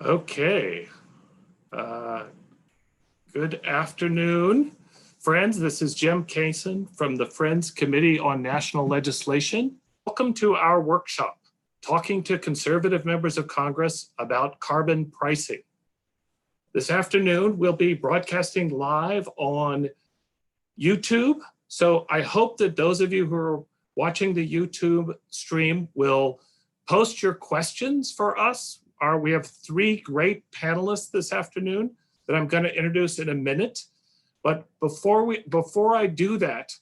Okay. Good afternoon, friends. This is Jim Kaysen from the Friends Committee on National Legislation. Welcome to our workshop, talking to conservative members of Congress about carbon pricing. This afternoon, we'll be broadcasting live on YouTube. So I hope that those of you who are watching the YouTube stream will post your questions for us. We have three great panelists this afternoon that I'm going to introduce in a minute. But before I do that,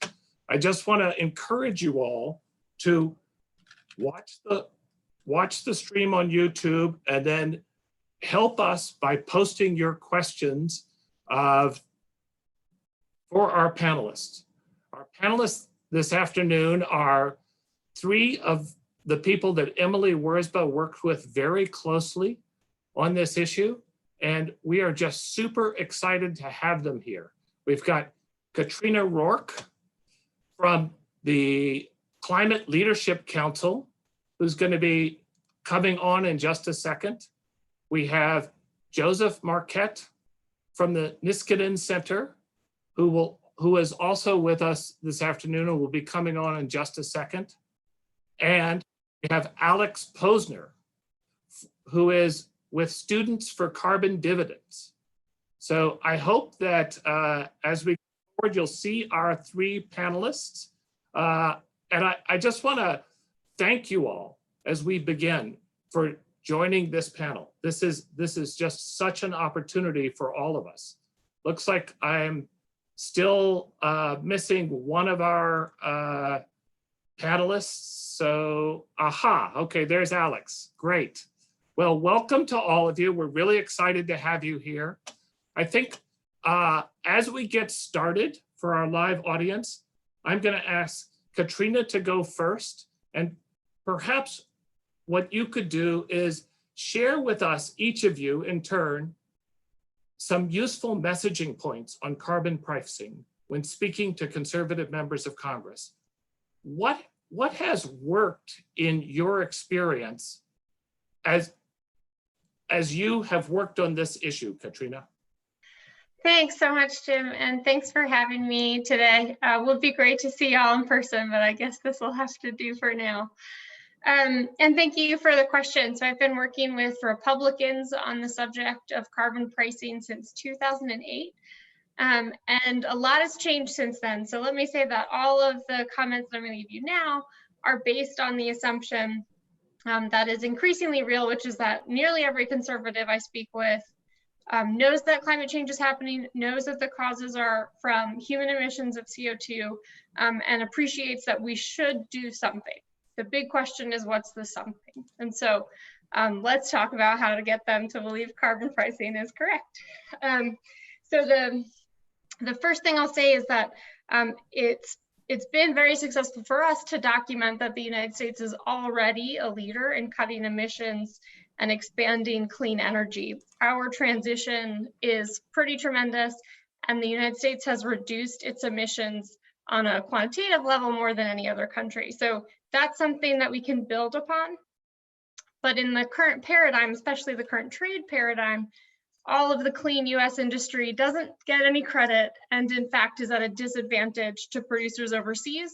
I just want to encourage you all to watch the stream on YouTube and then help us by posting your questions for our panelists. Our panelists this afternoon are three of the people that Emily Wurzba worked with very closely on this issue. And we are just super excited to have them here. We've got Katrina Rourke from the Climate Leadership Council, who's going to be coming on in just a second. We have Joseph Marquette from the Niskanen Center, who is also with us this afternoon and will be coming on in just a second. And we have Alex Posner, who is with Students for Carbon Dividends. So I hope that as we go forward, you'll see our three panelists. And I just want to thank you all as we begin for joining this panel. This is just such an opportunity for all of us. Looks like I'm still missing one of our panelists. So, okay, there's Alex, great. Well, welcome to all of you. We're really excited to have you here. I think as we get started for our live audience, I'm going to ask Katrina to go first. And perhaps what you could do is share with us, each of you in turn, some useful messaging points on carbon pricing when speaking to conservative members of Congress. What has worked in your experience as you have worked on this issue, Katrina? Thanks so much, Jim, and thanks for having me today. It would be great to see y'all in person, but I guess this will have to do for now. And thank you for the question. So I've been working with Republicans on the subject of carbon pricing since 2008. And a lot has changed since then. So let me say that all of the comments that I'm going to give you now are based on the assumption that is increasingly real, which is that nearly every conservative I speak with knows that climate change is happening, knows that the causes are from human emissions of CO2, and appreciates that we should do something. The big question is, what's the something? And so let's talk about how to get them to believe carbon pricing is correct. So the first thing I'll say is that it's been very successful for us to document that the United States is already a leader in cutting emissions and expanding clean energy. Our transition is pretty tremendous, and the United States has reduced its emissions on a quantitative level more than any other country. So that's something that we can build upon. But in the current paradigm, especially the current trade paradigm, all of the clean US industry doesn't get any credit, and in fact is at a disadvantage to producers overseas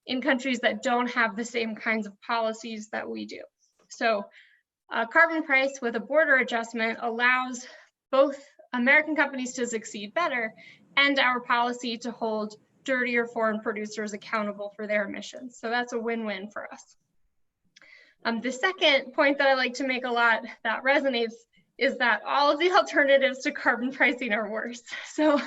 in countries that don't have the same kinds of policies that we do. So a carbon price with a border adjustment allows both American companies to succeed better and our policy to hold dirtier foreign producers accountable for their emissions. So that's a win-win for us. The second point that I like to make a lot that resonates is that all of the alternatives to carbon pricing are worse. So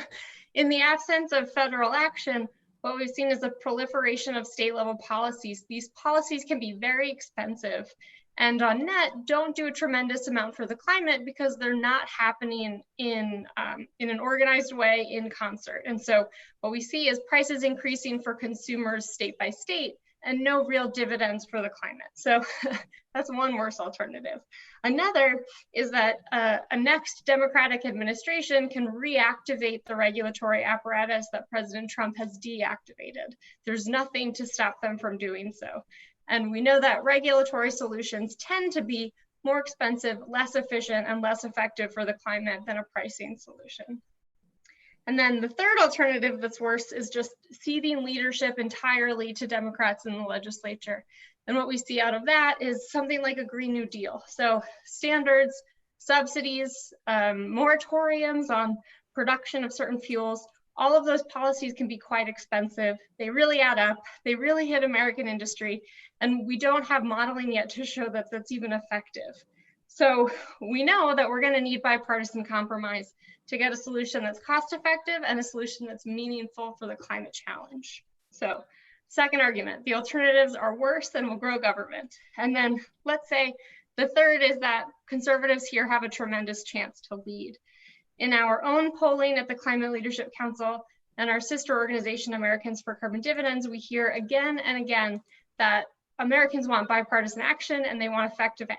in the absence of federal action, what we've seen is a proliferation of state-level policies. These policies can be very expensive and on net don't do a tremendous amount for the climate because they're not happening in an organized way in concert. And so what we see is prices increasing for consumers state by state and no real dividends for the climate. So that's one worse alternative. Another is that a next Democratic administration can reactivate the regulatory apparatus that President Trump has deactivated. There's nothing to stop them from doing so. And we know that regulatory solutions tend to be more expensive, less efficient, and less effective for the climate than a pricing solution. And then the third alternative that's worse is just ceding leadership entirely to Democrats in the legislature. And what we see out of that is something like a Green New Deal. So standards, subsidies, moratoriums on production of certain fuels, all of those policies can be quite expensive. They really add up. They really hit American industry. And we don't have modeling yet to show that that's even effective. So we know that we're going to need bipartisan compromise to get a solution that's cost effective and a solution that's meaningful for the climate challenge. So second argument, the alternatives are worse and will grow government. And then let's say the third is that conservatives here have a tremendous chance to lead. In our own polling at the Climate Leadership Council and our sister organization, Americans for Carbon Dividends, we hear again and again that Americans want bipartisan action and they want effective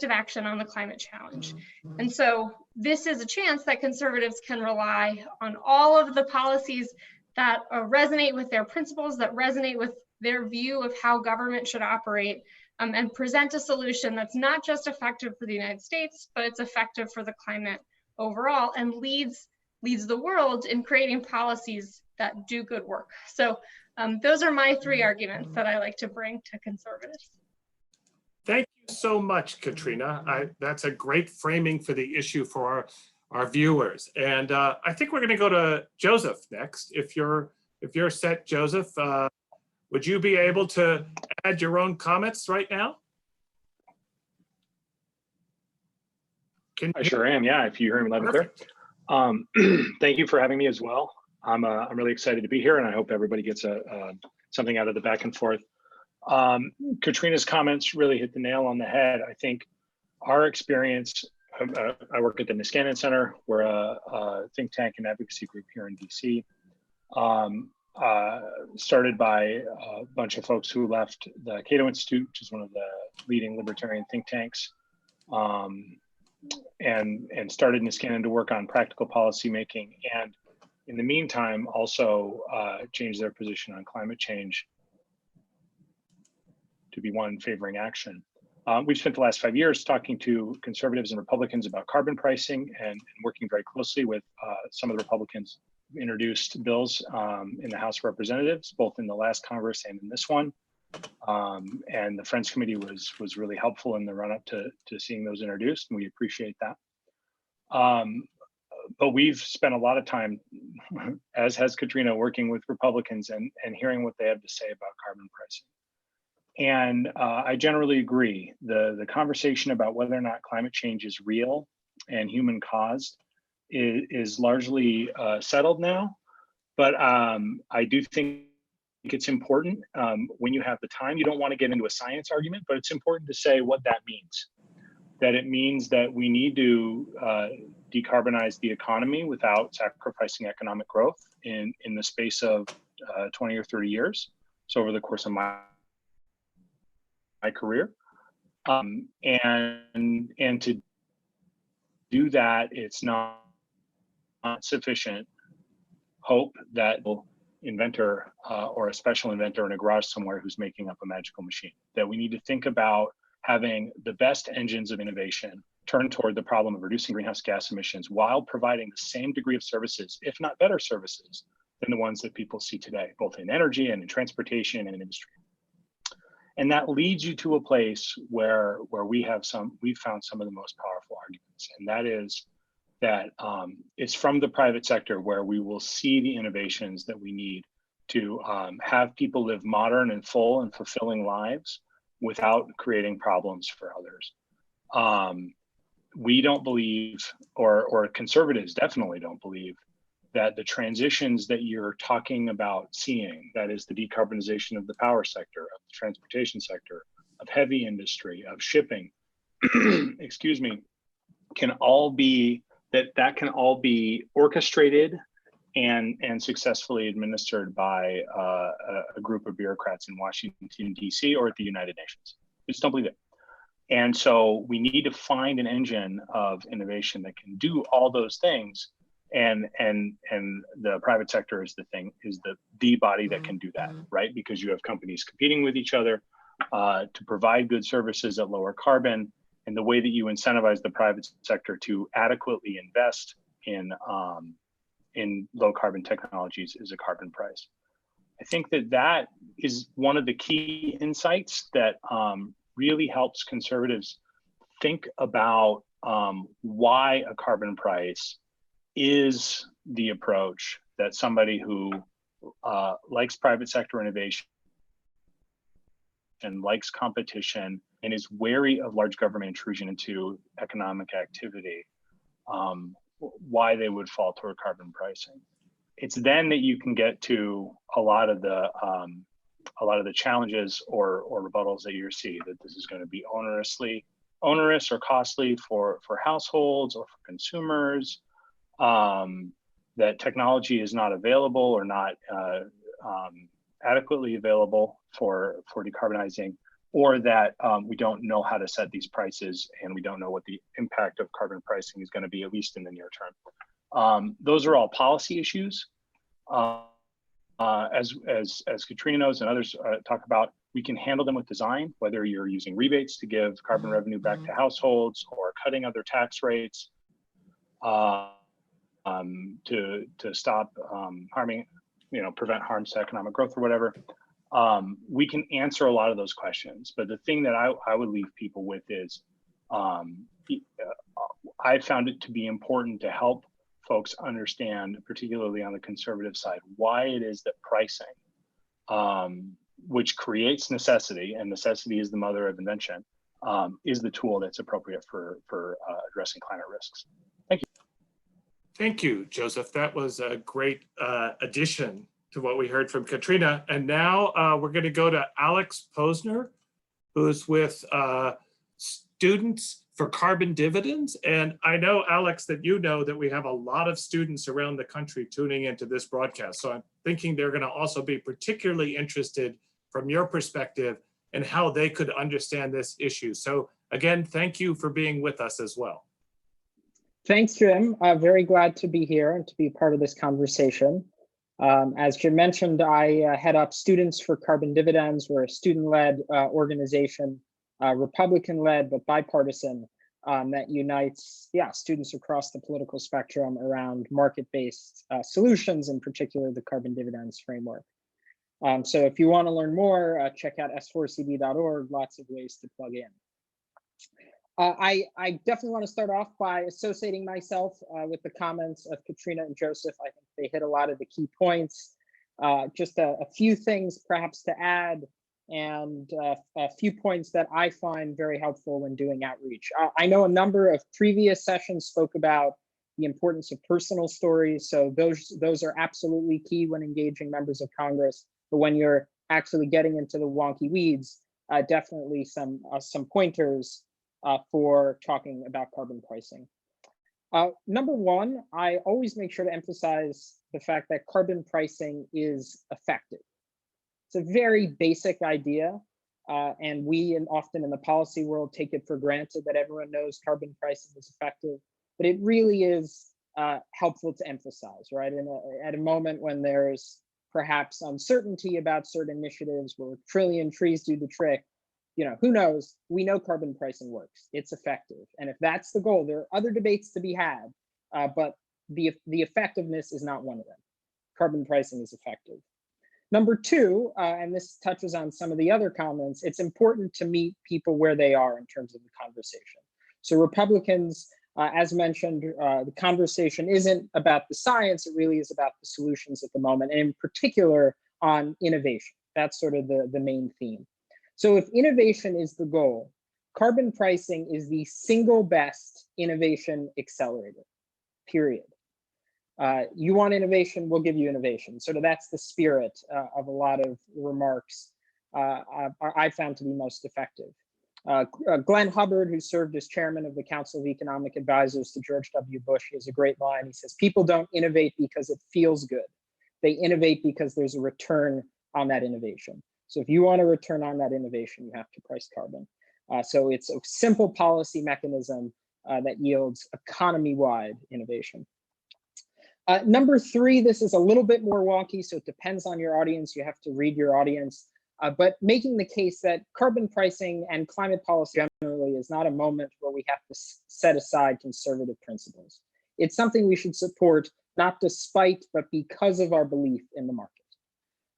action on the climate challenge. And so this is a chance that conservatives can rely on all of the policies that resonate with their principles, that resonate with their view of how government should operate, and present a solution that's not just effective for the United States, but it's effective for the climate overall and leads the world in creating policies that do good work. So those are my three arguments that I like to bring to conservatives. Thank you so much, Katrina. That's a great framing for the issue for our viewers. And I think we're going to go to Joseph next. If you're set, Joseph, would you be able to add your own comments right now? I sure am. Yeah, if you hear me loud and clear. Thank you for having me as well. I'm really excited to be here, and I hope everybody gets something out of the back and forth. Katrina's comments really hit the nail on the head. I think our experience, I work at the Niskanen Center. We're a think tank and advocacy group here in DC, started by a bunch of folks who left the Cato Institute, which is one of the leading libertarian think tanks, and started Niskanen to work on practical policy making. And in the meantime, also changed their position on climate change to be one favoring action. We've spent the last 5 years talking to conservatives and Republicans about carbon pricing and working very closely with some of the Republicans who introduced bills in the House of Representatives, both in the last Congress and in this one. And the Friends Committee was really helpful in the run-up to seeing those introduced, and we appreciate that. But we've spent a lot of time, as has Katrina, working with Republicans and hearing what they have to say about carbon pricing. And I generally agree. The conversation about whether or not climate change is real and human caused is largely settled now. But I do think it's important when you have the time. You don't want to get into a science argument, but it's important to say what that means. That it means that we need to decarbonize the economy without sacrificing economic growth in the space of 20 or 30 years. So over the course of my career, and to do that, it's not sufficient hope that inventor or a special inventor in a garage somewhere who's making up a magical machine. That we need to think about having the best engines of innovation turn toward the problem of reducing greenhouse gas emissions while providing the same degree of services, if not better services, than the ones that people see today, both in energy and in transportation and in industry. And that leads you to a place where we've found some of the most powerful arguments, and that is that it's from the private sector where we will see the innovations that we need to have people live modern and full and fulfilling lives without creating problems for others. We don't believe, or conservatives definitely don't believe, that the transitions that you're talking about seeing, that is the decarbonization of the power sector, of the transportation sector, of heavy industry, of shipping, excuse me, can all be orchestrated and successfully administered by a group of bureaucrats in Washington, DC, or at the United Nations. I just don't believe it. And so we need to find an engine of innovation that can do all those things. And the private sector is the body that can do that, right? Because you have companies competing with each other to provide good services at lower carbon, And the way that you incentivize the private sector to adequately invest in low carbon technologies is a carbon price. I think that that is one of the key insights that really helps conservatives think about why a carbon price is the approach that somebody who likes private sector innovation and likes competition and is wary of large government intrusion into economic activity, why they would fall toward carbon pricing. It's then that you can get to a lot of the challenges or rebuttals that you see, that this is going to be onerous or costly for households or for consumers, that technology is not available or not adequately available for decarbonizing, or that we don't know how to set these prices and we don't know what the impact of carbon pricing is going to be, at least in the near term. Those are all policy issues. As Katrina knows and others talk about, we can handle them with design, whether you're using rebates to give carbon revenue back to households or cutting other tax rates to stop harming, prevent harms to economic growth or whatever. We can answer a lot of those questions, but the thing that I would leave people with is I found it to be important to help folks understand, particularly on the conservative side, why it is that pricing, which creates necessity, and necessity is the mother of invention, is the tool that's appropriate for addressing climate risks. Thank you. Thank you, Joseph. That was a great addition to what we heard from Katrina. And now we're going to go to Alex Posner, who's with Students for Carbon Dividends. And I know, Alex, that you know that we have a lot of students around the country tuning into this broadcast. So I'm thinking they're going to also be particularly interested from your perspective in how they could understand this issue. So again, thank you for being with us as well. Thanks, Jim. I'm very glad to be here and to be part of this conversation. As Jim mentioned, I head up Students for Carbon Dividends. We're a student-led organization, Republican-led but bipartisan, that unites students across the political spectrum around market-based solutions, in particular the carbon dividends framework. So if you want to learn more, check out s4cb.org, lots of ways to plug in. I definitely want to start off by associating myself with the comments of Katrina and Joseph. I think they hit a lot of the key points. Just a few things perhaps to add, and a few points that I find very helpful when doing outreach. I know a number of previous sessions spoke about the importance of personal stories, so those are absolutely key when engaging members of Congress. But when you're actually getting into the wonky weeds, definitely some pointers for talking about carbon pricing. Number one, I always make sure to emphasize the fact that carbon pricing is effective. It's a very basic idea, and we often in the policy world take it for granted that everyone knows carbon pricing is effective, but it really is helpful to emphasize, right? At a moment when there's perhaps uncertainty about certain initiatives where a trillion trees do the trick, who knows? We know carbon pricing works. It's effective. And if that's the goal, there are other debates to be had, but the effectiveness is not one of them. Carbon pricing is effective. Number two, and this touches on some of the other comments, it's important to meet people where they are in terms of the conversation. So Republicans, as mentioned, the conversation isn't about the science, it really is about the solutions at the moment, and in particular on innovation. That's sort of the main theme. So if innovation is the goal, carbon pricing is the single best innovation accelerator, period. You want innovation, we'll give you innovation. Sort of that's the spirit of a lot of remarks I found to be most effective. Glenn Hubbard, who served as chairman of the Council of Economic Advisors to George W. Bush, he has a great line. He says, people don't innovate because it feels good. They innovate because there's a return on that innovation. So if you want a return on that innovation, you have to price carbon. So it's a simple policy mechanism that yields economy-wide innovation. Number three, this is a little bit more wonky, so it depends on your audience. You have to read your audience. But making the case that carbon pricing and climate policy generally is not a moment where we have to set aside conservative principles. It's something we should support, not despite, but because of our belief in the market.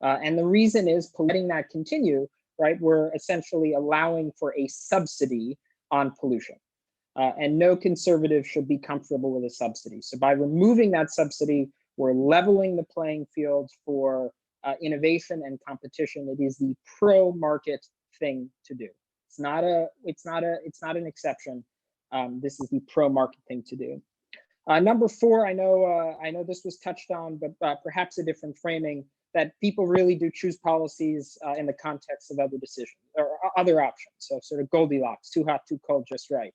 And the reason is letting that continue, right? We're essentially allowing for a subsidy on pollution. And no conservative should be comfortable with a subsidy. So by removing that subsidy, we're leveling the playing field for innovation and competition. It is the pro-market thing to do. It's not an exception. This is the pro-market thing to do. Number 4, I know this was touched on, but perhaps a different framing, that people really do choose policies in the context of other decisions or other options. So sort of Goldilocks, too hot, too cold, just right.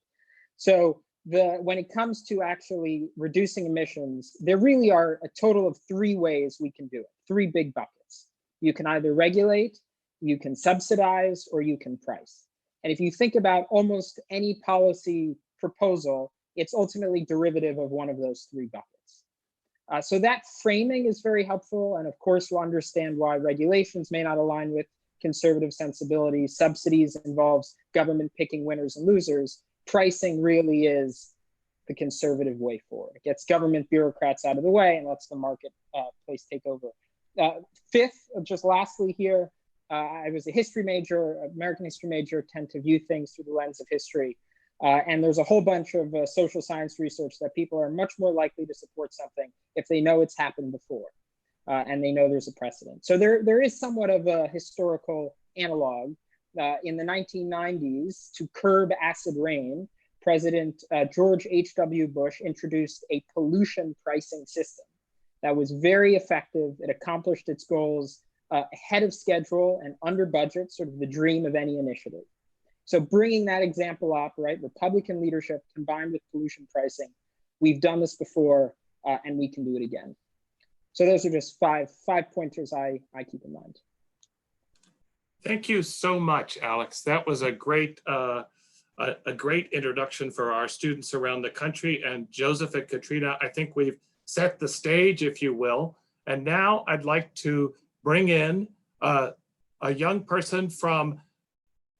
So when it comes to actually reducing emissions, there really are a total of 3 ways we can do it, 3 big buckets. You can either regulate, you can subsidize, or you can price. And if you think about almost any policy proposal, it's ultimately derivative of one of those 3 buckets. So that framing is very helpful. And of course, we'll understand why regulations may not align with conservative sensibilities. Subsidies involves government picking winners and losers. Pricing really is the conservative way forward. It gets government bureaucrats out of the way and lets the marketplace take over. 5th, just lastly here, I was a history major, American history major, tend to view things through the lens of history. And there's a whole bunch of social science research that people are much more likely to support something if they know it's happened before and they know there's a precedent. So there is somewhat of a historical analog. In the 1990s, to curb acid rain, President George H.W. Bush introduced a pollution pricing system that was very effective. It accomplished its goals ahead of schedule and under budget, sort of the dream of any initiative. So bringing that example up, right, Republican leadership combined with pollution pricing, we've done this before and we can do it again. So those are just five pointers I keep in mind. Thank you so much, Alex. That was a great introduction for our students around the country. And Joseph and Katrina, I think we've set the stage, if you will. And now I'd like to bring in a young person from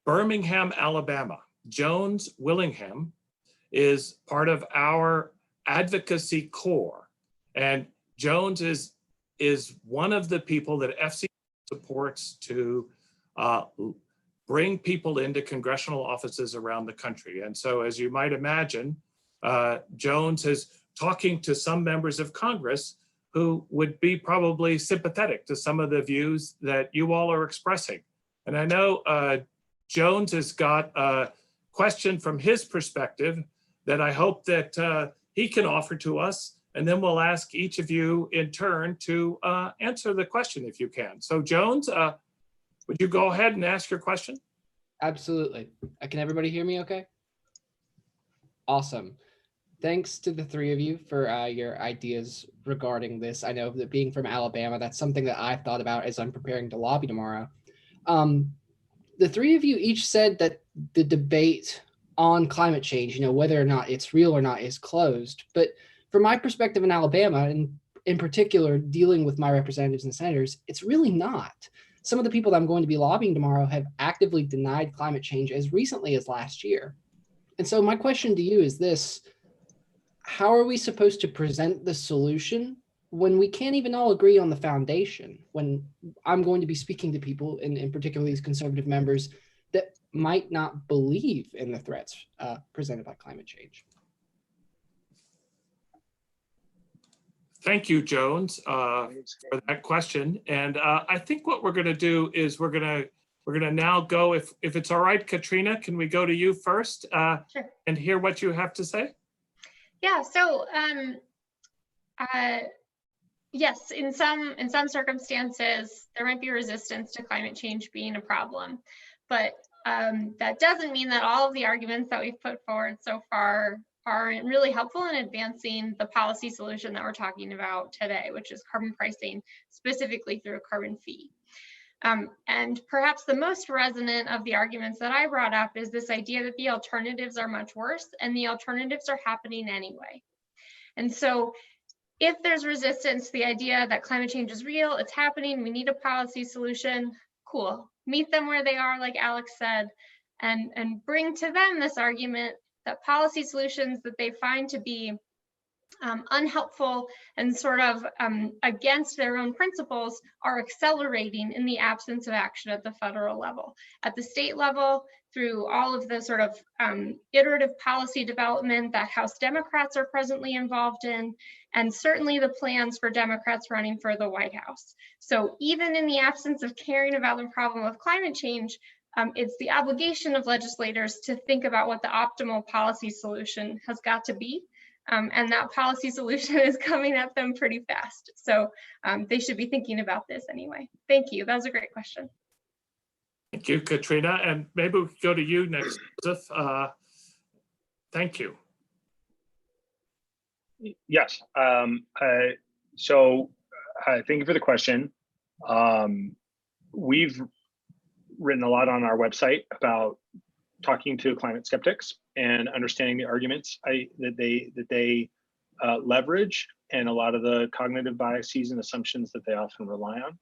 Birmingham, Alabama. Jones Willingham is part of our advocacy core. And Jones is one of the people that FC supports to bring people into congressional offices around the country. And so, as you might imagine, Jones is talking to some members of Congress who would be probably sympathetic to some of the views that you all are expressing. And I know Jones has got a question from his perspective that I hope that he can offer to us. And then we'll ask each of you in turn to answer the question if you can. So Jones, would you go ahead and ask your question? Absolutely. Can everybody hear me okay? Awesome. Thanks to the 3 of you for your ideas regarding this. I know that being from Alabama, that's something that I've thought about as I'm preparing to lobby tomorrow. The 3 of you each said that the debate on climate change, whether or not it's real or not, is closed. But from my perspective in Alabama, and in particular dealing with my representatives and senators, it's really not. Some of the people that I'm going to be lobbying tomorrow have actively denied climate change as recently as last year. And so my question to you is this: how are we supposed to present the solution when we can't even all agree on the foundation? When I'm going to be speaking to people, in particular these conservative members, that might not believe in the threats presented by climate change. Thank you, Jones, for that question. And I think what we're going to do is we're going to now go, if it's all right, Katrina, can we go to you first Sure. and hear what you have to say? Yeah. So yes, in some circumstances there might be resistance to climate change being a problem, but that doesn't mean that all of the arguments that we've put forward so far aren't really helpful in advancing the policy solution that we're talking about today, which is carbon pricing, specifically through a carbon fee. And perhaps the most resonant of the arguments that I brought up is this idea that the alternatives are much worse and the alternatives are happening anyway. And so if there's resistance to the idea that climate change is real, it's happening, we need a policy solution, cool. meet them where they are, like Alex said, and bring to them this argument that policy solutions that they find to be unhelpful and sort of against their own principles are accelerating in the absence of action at the federal level. At the state level, through all of the sort of iterative policy development that House Democrats are presently involved in, and certainly the plans for Democrats running for the White House. So even in the absence of caring about the problem of climate change, it's the obligation of legislators to think about what the optimal policy solution has got to be. And that policy solution is coming at them pretty fast. So they should be thinking about this anyway. Thank you. That was a great question. Thank you, Katrina. And maybe we could go to you next, Joseph. Thank you. Yes. So thank you for the question. We've written a lot on our website about talking to climate skeptics and understanding the arguments that they leverage, and a lot of the cognitive biases and assumptions that they often rely on.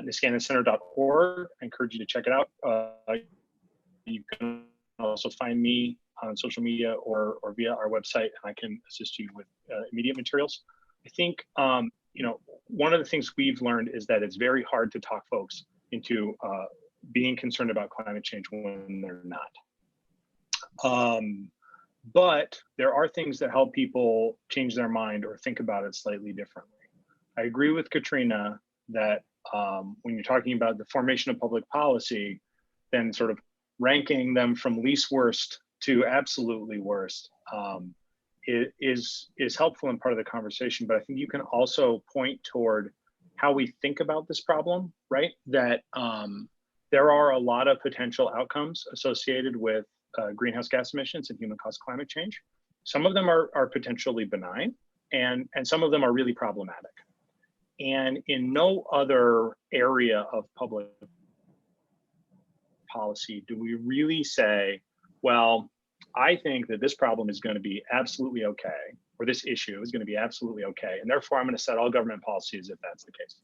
niskanencenter.org. I encourage you to check it out. You can also find me on social media or via our website, and I can assist you with immediate materials. I think one of the things we've learned is that it's very hard to talk folks into being concerned about climate change when they're not. But there are things that help people change their mind or think about it slightly differently. I agree with Katrina that when you're talking about the formation of public policy, then sort of ranking them from least worst to absolutely worst is helpful in part of the conversation. But I think you can also point toward how we think about this problem, right? That there are a lot of potential outcomes associated with greenhouse gas emissions and human caused climate change. Some of them are potentially benign, and some of them are really problematic. And in no other area of public policy do we really say, well, I think that this problem is going to be absolutely okay, or this issue is going to be absolutely okay, and therefore I'm going to set all government policies if that's the case.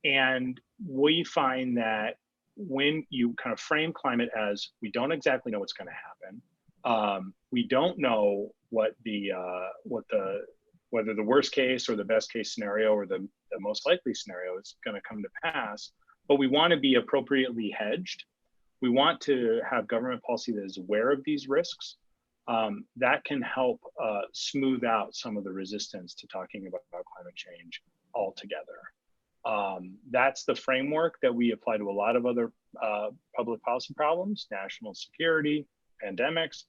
And we find that when you kind of frame climate as we don't exactly know what's going to happen, we don't know whether the worst case or the best case scenario or the most likely scenario is going to come to pass, but we want to be appropriately hedged. We want to have government policy that is aware of these risks. That can help smooth out some of the resistance to talking about climate change altogether. That's the framework that we apply to a lot of other public policy problems, national security, pandemics,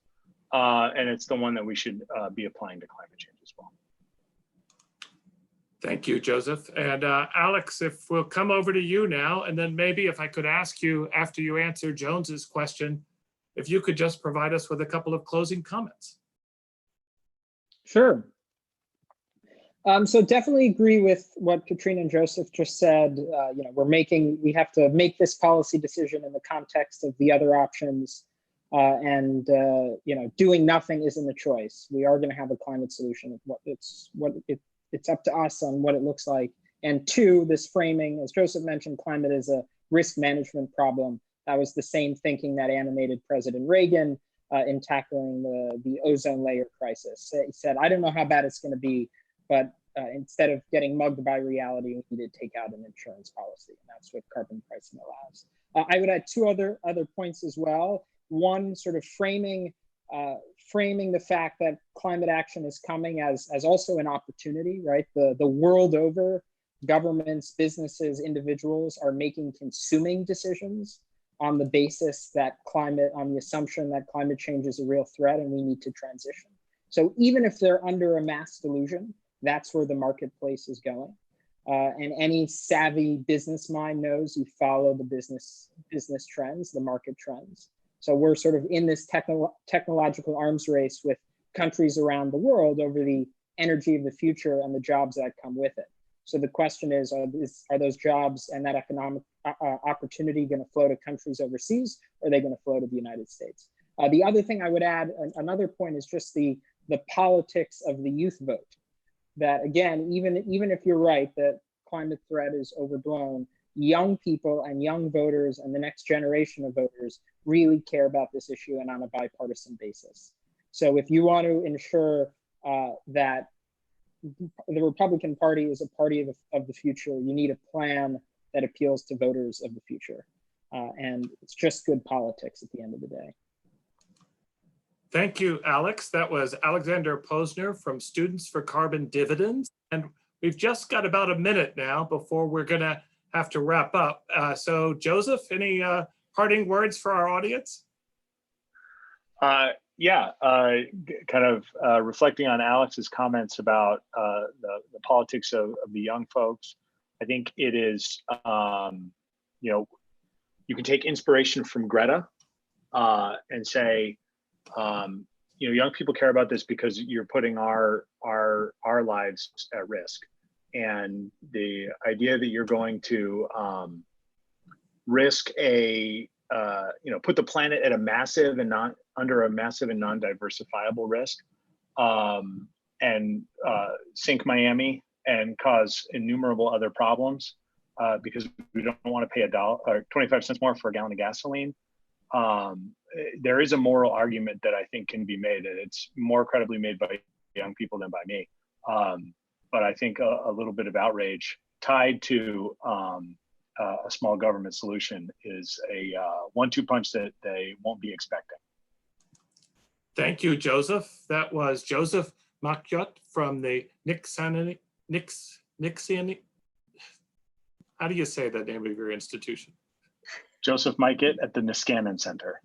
and it's the one that we should be applying to climate change as well. Thank you, Joseph. And Alex, if we'll come over to you now, and then maybe if I could ask you after you answer Jones's question, if you could just provide us with a couple of closing comments. Sure. So definitely agree with what Katrina and Joseph just said. We have to make this policy decision in the context of the other options, and doing nothing isn't a choice. We are going to have a climate solution. It's up to us on what it looks like. And two, this framing, as Joseph mentioned, climate is a risk management problem. That was the same thinking that animated President Reagan in tackling the ozone layer crisis. He said, I don't know how bad it's going to be, but instead of getting mugged by reality, we need to take out an insurance policy. And that's what carbon pricing allows. I would add two other points as well. One, sort of framing the fact that climate action is coming as also an opportunity, right? The world over, governments, businesses, individuals are making consuming decisions on the basis that on the assumption that climate change is a real threat and we need to transition. So even if they're under a mass delusion, that's where the marketplace is going. And any savvy business mind knows you follow the business trends, the market trends. So we're sort of in this technological arms race with countries around the world over the energy of the future and the jobs that come with it. So the question is, are those jobs and that economic opportunity going to flow to countries overseas, or are they going to flow to the United States? The other thing I would add, another point, is just the politics of the youth vote. That again, even if you're right that climate threat is overblown, young people and young voters and the next generation of voters really care about this issue and on a bipartisan basis. So if you want to ensure that the Republican Party is a party of the future, you need a plan that appeals to voters of the future. And it's just good politics at the end of the day. Thank you, Alex. That was Alexander Posner from Students for Carbon Dividends. And we've just got about a minute now before we're going to have to wrap up. So Joseph, any parting words for our audience? Yeah, kind of reflecting on Alex's comments about the politics of the young folks. I think it is, you know, you can take inspiration from Greta and say, you know, young people care about this because you're putting our lives at risk. And the idea that you're going to risk a, you know, put the planet at a massive and not under a massive and non-diversifiable risk, and sink Miami and cause innumerable other problems because we don't want to pay $1 or 25 cents more for a gallon of gasoline. There is a moral argument that I think can be made, and it's more credibly made by young people than by me. But I think a little bit of outrage tied to a small government solution is a 1-2 punch that they won't be expecting. Thank you, Joseph. That was Joseph Makyot from the Nixian. How do you say the name of your institution? Joseph Mikett at the Niskanen Center.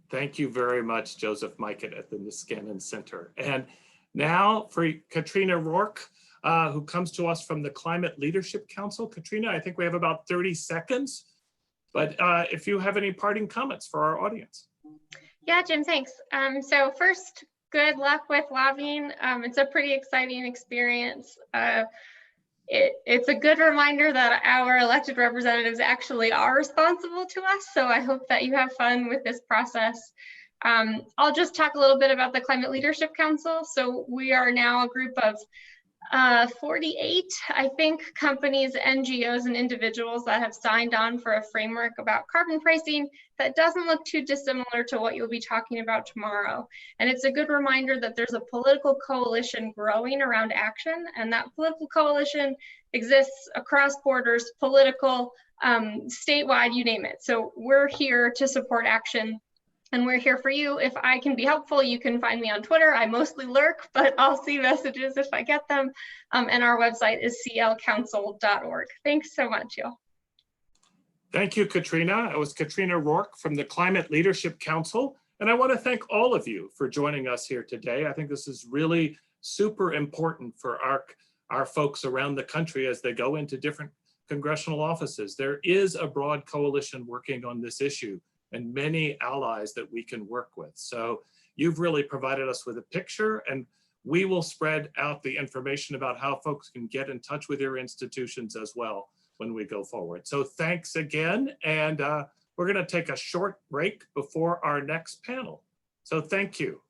Thank you very much, Joseph Mikett at the Niskanen Center. And now for Katrina Rourke, who comes to us from the Climate Leadership Council. Katrina, I think we have about 30 seconds, but if you have any parting comments for our audience. Yeah, Jim, thanks. So first, good luck with lobbying. It's a pretty exciting experience. It's a good reminder that our elected representatives actually are responsible to us. So I hope that you have fun with this process. I'll just talk a little bit about the Climate Leadership Council. So we are now a group of 48, I think, companies, NGOs, and individuals that have signed on for a framework about carbon pricing that doesn't look too dissimilar to what you'll be talking about tomorrow. And it's a good reminder that there's a political coalition growing around action, and that political coalition exists across borders, political, statewide, you name it. So we're here to support action. And we're here for you. If I can be helpful, you can find me on Twitter. I mostly lurk, but I'll see messages if I get them. And our website is clcouncil.org. Thanks so much, y'all. Thank you, Katrina. It was Katrina Rourke from the Climate Leadership Council. And I want to thank all of you for joining us here today. I think this is really super important for our folks around the country as they go into different congressional offices. There is a broad coalition working on this issue, and many allies that we can work with. So you've really provided us with a picture, and we will spread out the information about how folks can get in touch with your institutions as well when we go forward. So thanks again, and we're gonna take a short break before our next panel. So thank you.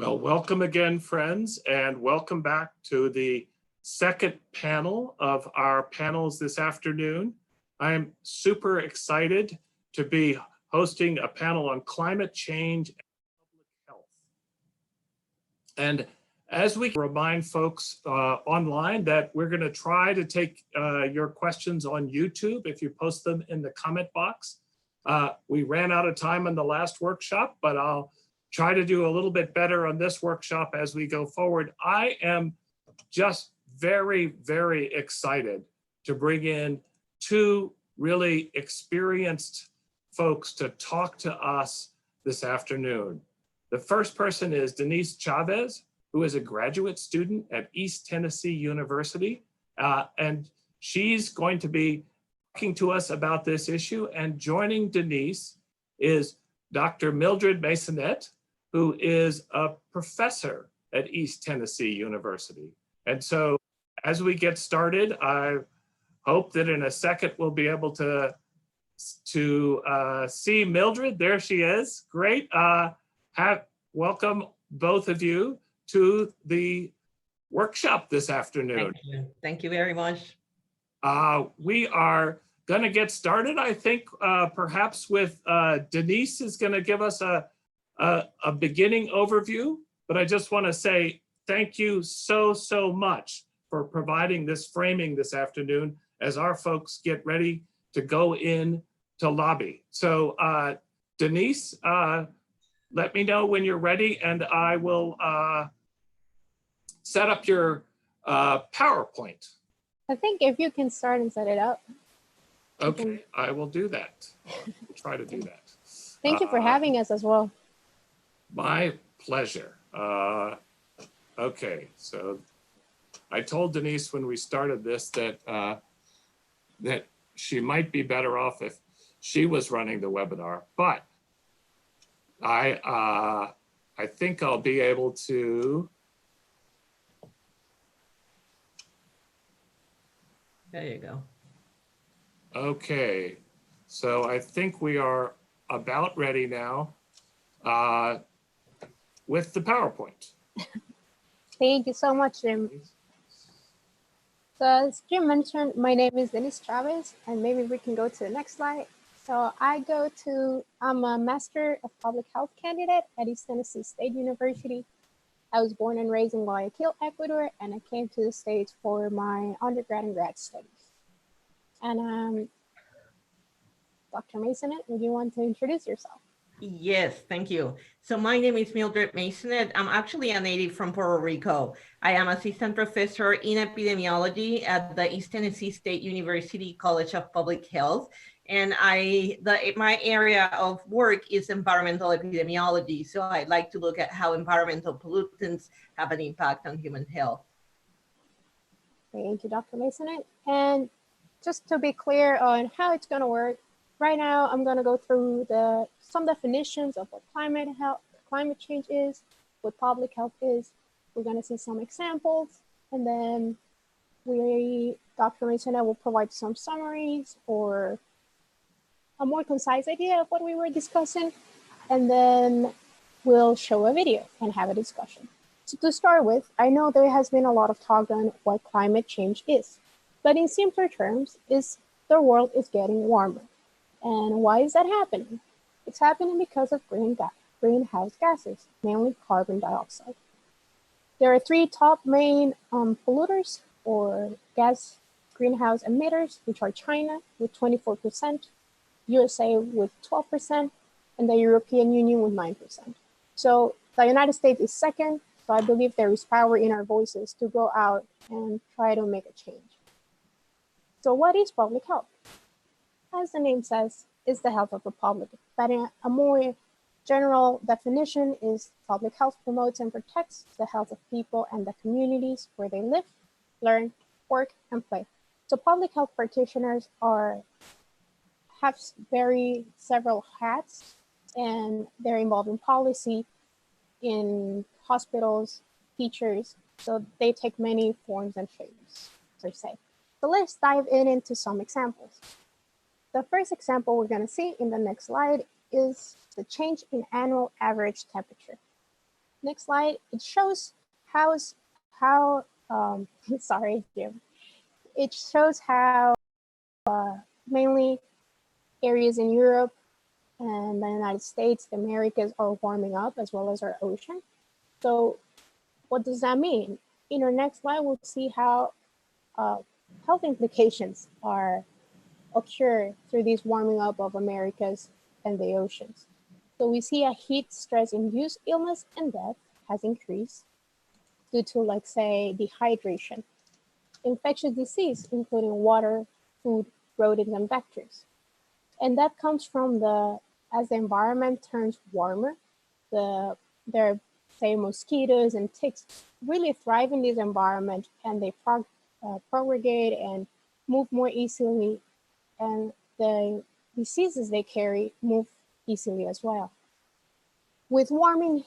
Well, welcome again, friends, and welcome back to the second panel of our panels this afternoon. I am super excited to be hosting a panel on climate change and public health. And as we remind folks online that we're going to try to take your questions on YouTube if you post them in the comment box. We ran out of time on the last workshop, but I'll try to do a little bit better on this workshop as we go forward. I am just very, very excited to bring in two really experienced folks to talk to us this afternoon. The first person is Denis Chavez, who is a graduate student at East Tennessee University. And she's going to be talking to us about this issue. And joining Denis is Dr. Mildred Masonette, who is a professor at East Tennessee University. And so as we get started, I hope that in a second we'll be able to see Mildred. There she is. Great. Welcome both of you to the workshop this afternoon. Thank you. Thank you very much. We are going to get started, I think, perhaps with Denis is going to give us a beginning overview, but I just want to say thank you so much for providing this framing this afternoon as our folks get ready to go in to lobby. So Denis, let me know when you're ready and I will set up your PowerPoint. I think if you can start and set it up. Okay, I will do that. Try to do that. Thank you for having us as well. My pleasure. Okay, so I told Denis when we started this that that she might be better off if she was running the webinar, but I think I'll be able to. There you go. Okay, so I think we are about ready now with the PowerPoint. Thank you so much, Jim. So as Jim mentioned, my name is Denis Chavez, and maybe we can go to the next slide. So I'm a Master of Public Health candidate at East Tennessee State University. I was born and raised in Guayaquil, Ecuador, and I came to the States for my undergrad and grad studies. And Dr. Masonette, would you want to introduce yourself? Yes, thank you. So my name is Mildred Masonette. I'm actually a native from Puerto Rico. I am assistant professor in epidemiology at the East Tennessee State University College of Public Health. And my area of work is environmental epidemiology. So I like to look at how environmental pollutants have an impact on human health. Thank you, Dr. Masonette. And just to be clear on how it's going to work, right now I'm going to go through some definitions of what climate change is, what public health is. We're going to see some examples, and then Dr. Masonette will provide some summaries or a more concise idea of what we were discussing, and then we'll show a video and have a discussion. So to start with, I know there has been a lot of talk on what climate change is, but in simpler terms, the world is getting warmer. And why is that happening? It's happening because of greenhouse gases, mainly carbon dioxide. There are three top main polluters or greenhouse emitters, which are China with 24%, USA with 12%, and the European Union with 9%. So the United States is second, so I believe there is power in our voices to go out and try to make a change. So what is public health? As the name says, it's the health of the public. But in a more general definition is public health promotes and protects the health of people and the communities where they live, learn, work, and play. So public health practitioners have several hats, and they're involved in policy, in hospitals, teachers. So they take many forms and shapes, per se. So let's dive into some examples. The first example we're going to see in the next slide is the change in annual average temperature. next slide, it shows how sorry, Jim. It shows how mainly areas in Europe and the United States, the Americas are warming up as well as our ocean. So what does that mean? In our next slide, we'll see how health implications are occur through this warming up of Americas and the oceans. So we see a heat stress induced illness and death has increased due to, like, say, dehydration, infectious disease, including water, food, rodents, and vectors. And that comes from as the environment turns warmer, there are, say, mosquitoes and ticks really thrive in this environment, and they propagate and move more easily, and the diseases they carry move easily as well. With warming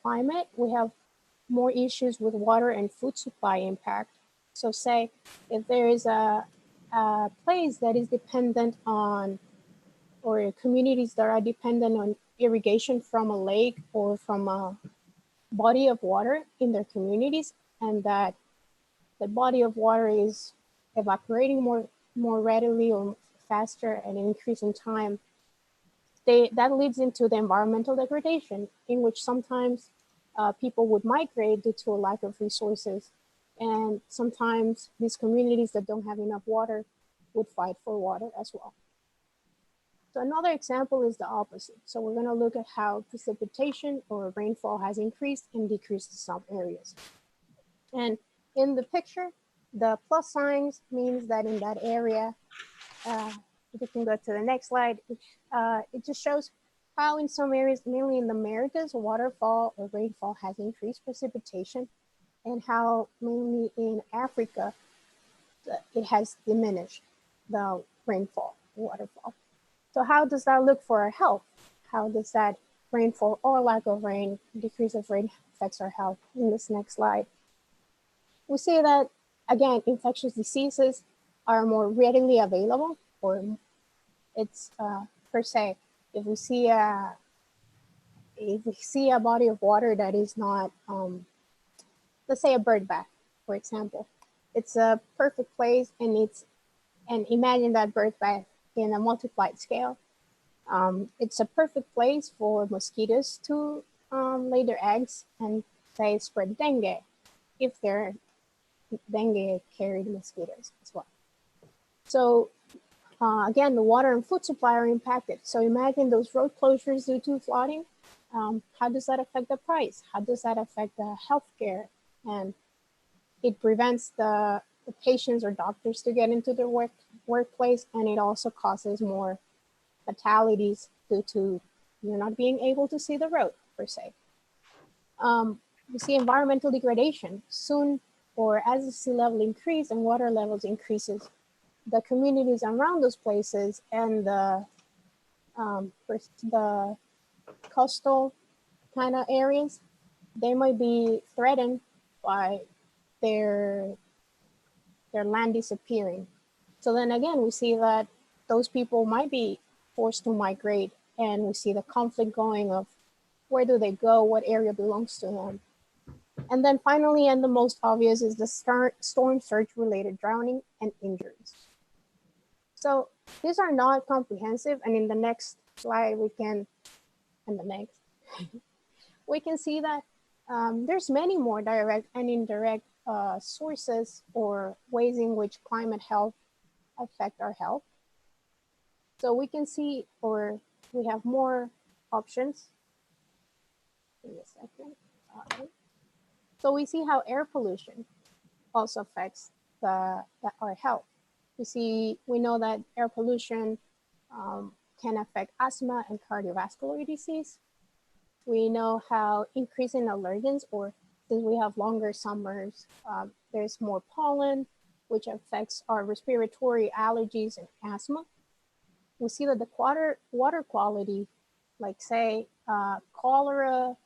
climate, we have more issues with water and food supply impact. So say if there is a place that is dependent on, or communities that are dependent on irrigation from a lake or from a body of water in their communities, and that the body of water is evaporating more readily or faster and increasing time, that leads into the environmental degradation, in which sometimes people would migrate due to a lack of resources. And sometimes these communities that don't have enough water would fight for water as well. So another example is the opposite. So we're going to look at how precipitation or rainfall has increased and decreased in some areas. And in the picture, the plus signs means that in that area, if we can go to the next slide, it just shows how in some areas, mainly in the Americas, waterfall or rainfall has increased precipitation, and how mainly in Africa, it has diminished the rainfall, waterfall. So how does that look for our health? How does that rainfall or lack of rain, decrease of rain affects our health? In this next slide, we see that, again, infectious diseases are more readily available, or it's per se, if we see a body of water that is not, let's say a bird bath, for example, it's a perfect place, and imagine that bird bath in a multiplied scale. It's a perfect place for mosquitoes to lay their eggs and, say, spread dengue, if they're dengue carried mosquitoes as well. So again, the water and food supply are impacted. So imagine those road closures due to flooding. How does that affect the price? How does that affect the healthcare? And it prevents the patients or doctors to get into their workplace, and it also causes more fatalities due to you not being able to see the road, per se. We see environmental degradation. Soon, or as the sea level increases and water levels increases, the communities around those places and the coastal kind of areas, they might be threatened by their land disappearing. So then again, we see that those people might be forced to migrate, and we see the conflict going of where do they go, what area belongs to them. And then finally, and the most obvious, is the storm surge related drowning and injuries. So these are not comprehensive, and in the next slide we can see that there's many more direct and indirect sources or ways in which climate health affect our health. So we can see, or we have more options. Give me a second. So we see how air pollution also affects our health. We know that air pollution can affect asthma and cardiovascular disease. We know how increasing allergens, or since we have longer summers, there's more pollen, which affects our respiratory allergies and asthma. We see that the water quality, like say cholera,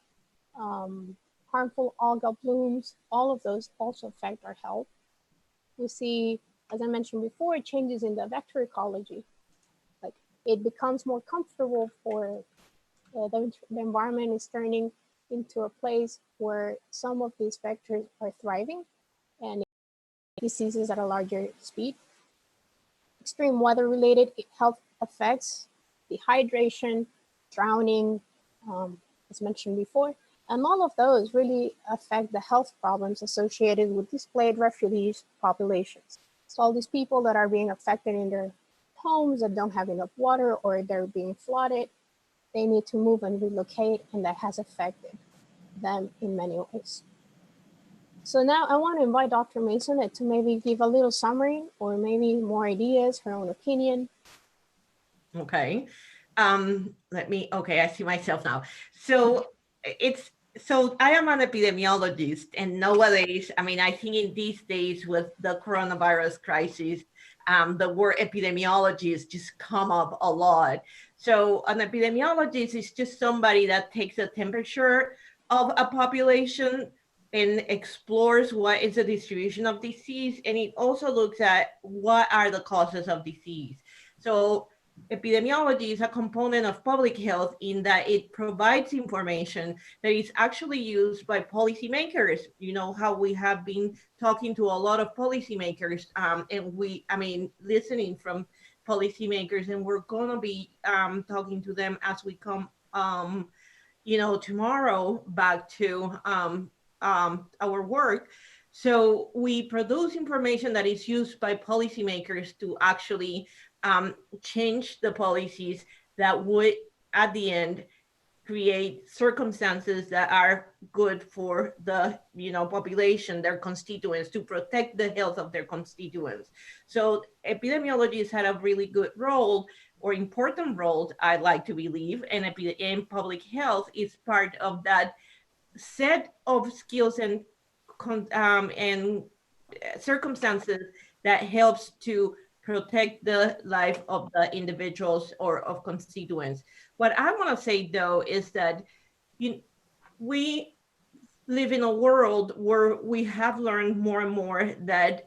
harmful algal blooms, all of those also affect our health. We see, as I mentioned before, changes in the vector ecology. Like it becomes more comfortable for the environment is turning into a place where some of these vectors are thriving and diseases at a larger speed. Extreme weather-related health effects, dehydration, drowning, as mentioned before, and all of those really affect the health problems associated with displaced refugees populations. So all these people that are being affected in their homes that don't have enough water or they're being flooded, they need to move and relocate, and that has affected them in many ways. So now I want to invite Dr. Mason to maybe give a little summary or maybe more ideas, her own opinion. Okay. Okay, I see myself now. So I am an epidemiologist, and nowadays, I mean, I think in these days with the coronavirus crisis, the word epidemiology has just come up a lot. So an epidemiologist is just somebody that takes a temperature of a population and explores what is the distribution of disease, and it also looks at what are the causes of disease. So epidemiology is a component of public health in that it provides information that is actually used by policymakers. You know how we have been talking to a lot of policymakers, and listening from policymakers, and we're gonna be talking to them as we come, tomorrow back to our work. So we produce information that is used by policymakers to actually change the policies that would, at the end, create circumstances that are good for the population, their constituents, to protect the health of their constituents. So epidemiologists had a really good role, or important role, I like to believe, and public health is part of that set of skills and circumstances that helps to protect the life of the individuals or of constituents. What I want to say, though, is that we live in a world where we have learned more and more that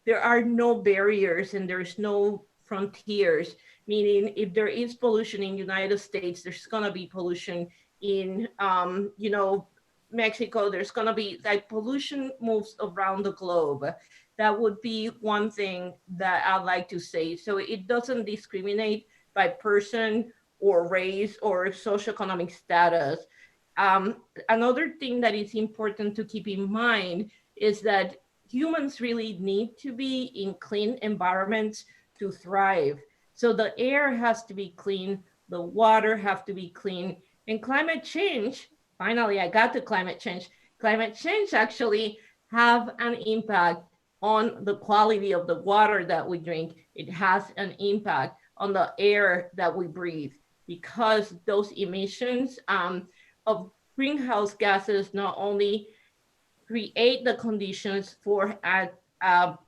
there are no barriers and there's no frontiers, meaning if there is pollution in the United States, there's going to be pollution in, Mexico, there's going to be, like, pollution moves around the globe. That would be one thing that I'd like to say. So it doesn't discriminate by person or race or socioeconomic status. Another thing that is important to keep in mind is that humans really need to be in clean environments to thrive. So the air has to be clean, the water have to be clean, and climate change, finally I got to climate change actually have an impact on the quality of the water that we drink. It has an impact on the air that we breathe, because those emissions of greenhouse gases not only create the conditions for a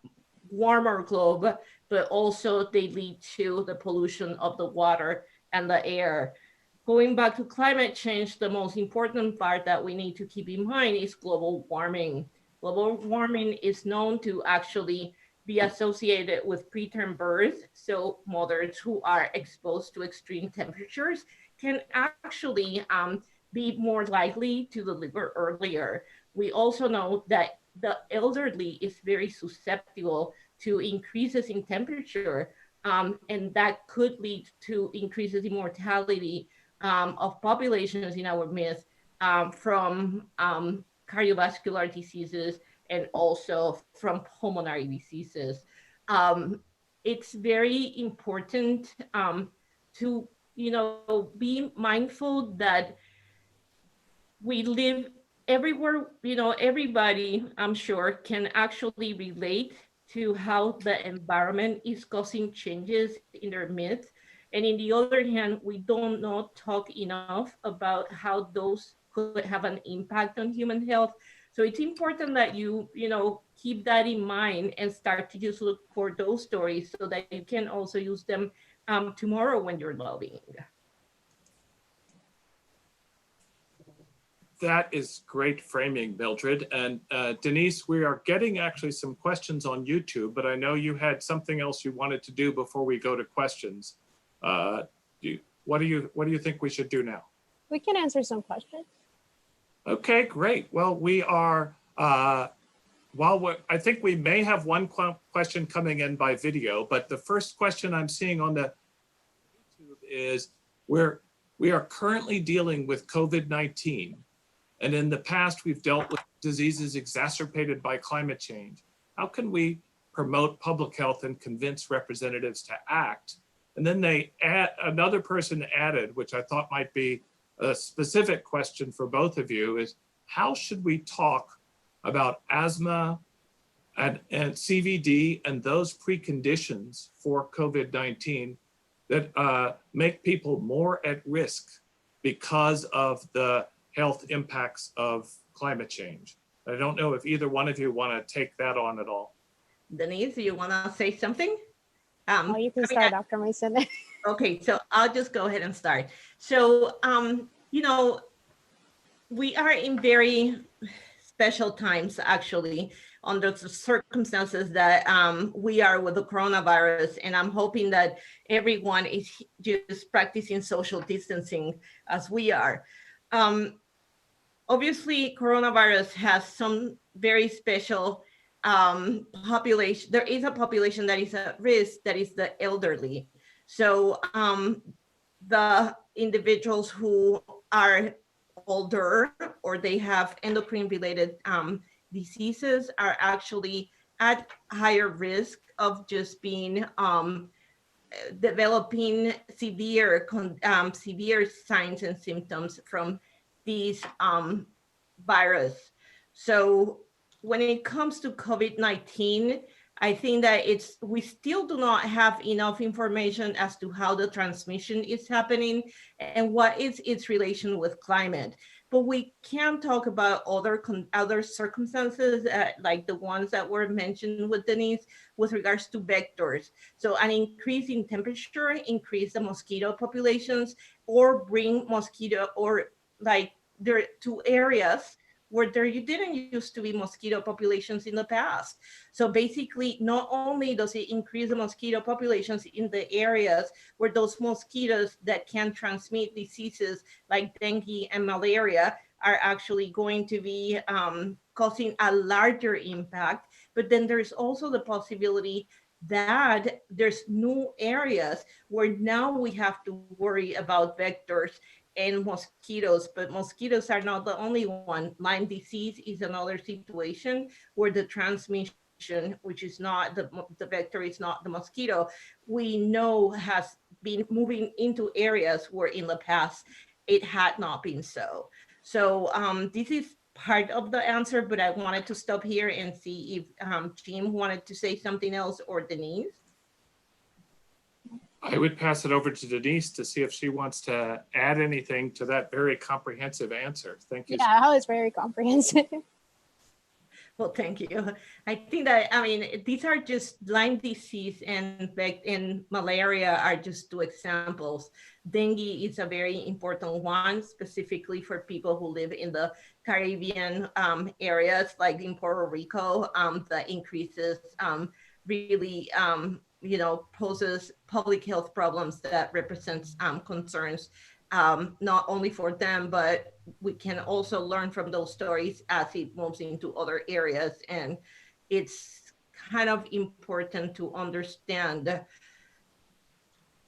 warmer globe, but also they lead to the pollution of the water and the air. Going back to climate change, the most important part that we need to keep in mind is global warming. Global warming is known to actually be associated with preterm birth. So mothers who are exposed to extreme temperatures can actually be more likely to deliver earlier. We also know that the elderly is very susceptible to increases in temperature, and that could lead to increases in mortality of populations in our midst from cardiovascular diseases and also from pulmonary diseases. It's very important to be mindful that we live everywhere. Everybody, I'm sure, can actually relate to how the environment is causing changes in their midst. And in the other hand, we don't not talk enough about how those could have an impact on human health. So it's important that you keep that in mind and start to just look for those stories so that you can also use them tomorrow when you're lobbying. That is great framing, Mildred. And Denise, we are getting actually some questions on YouTube, but I know you had something else you wanted to do before we go to questions. What do you think we should do now? We can answer some questions. Okay, great. Well, we are, I think we may have one question coming in by video, but the first question I'm seeing on the YouTube is we are currently dealing with COVID-19. And in the past, we've dealt with diseases exacerbated by climate change. How can we promote public health and convince representatives to act? And then another person added, which I thought might be a specific question for both of you, is how should we talk about asthma and CVD and those preconditions for COVID-19 that make people more at risk because of the health impacts of climate change? I don't know if either one of you want to take that on at all. Denise, do you want to say something? Oh, you can start, Dr. Mason. Okay, so I'll just go ahead and start. So, you know, we are in very special times, actually, under the circumstances that we are with the coronavirus. And I'm hoping that everyone is just practicing social distancing as we are. Obviously, coronavirus has some very special population. There is a population that is at risk, that is the elderly. So the individuals who are older or they have endocrine related diseases are actually at higher risk of just being developing severe signs and symptoms from these virus. So when it comes to COVID-19, I think that we still do not have enough information as to how the transmission is happening and what is its relation with climate. But we can talk about other circumstances like the ones that were mentioned with Denise with regards to vectors. So an increase in temperature, increase the mosquito populations, or bring mosquito, or like there are two areas where there didn't used to be mosquito populations in the past. So basically, not only does it increase the mosquito populations in the areas where those mosquitoes that can transmit diseases like dengue and malaria are actually going to be causing a larger impact, but then there's also the possibility that there's new areas where now we have to worry about vectors and mosquitoes, but mosquitoes are not the only one. Lyme disease is another situation where the transmission, which is not the vector, is not the mosquito, we know has been moving into areas where in the past it had not been so. So this is part of the answer, but I wanted to stop here and see if Jim wanted to say something else, or Denise. I would pass it over to Denise to see if she wants to add anything to that very comprehensive answer. Thank you. Yeah, that was very comprehensive. Well, thank you. I think that, I mean, these are just Lyme disease and malaria are just two examples. Dengue is a very important one, specifically for people who live in the Caribbean areas, like in Puerto Rico. The increases really, you know, poses public health problems that represents concerns, not only for them, but we can also learn from those stories as it moves into other areas. And it's kind of important to understand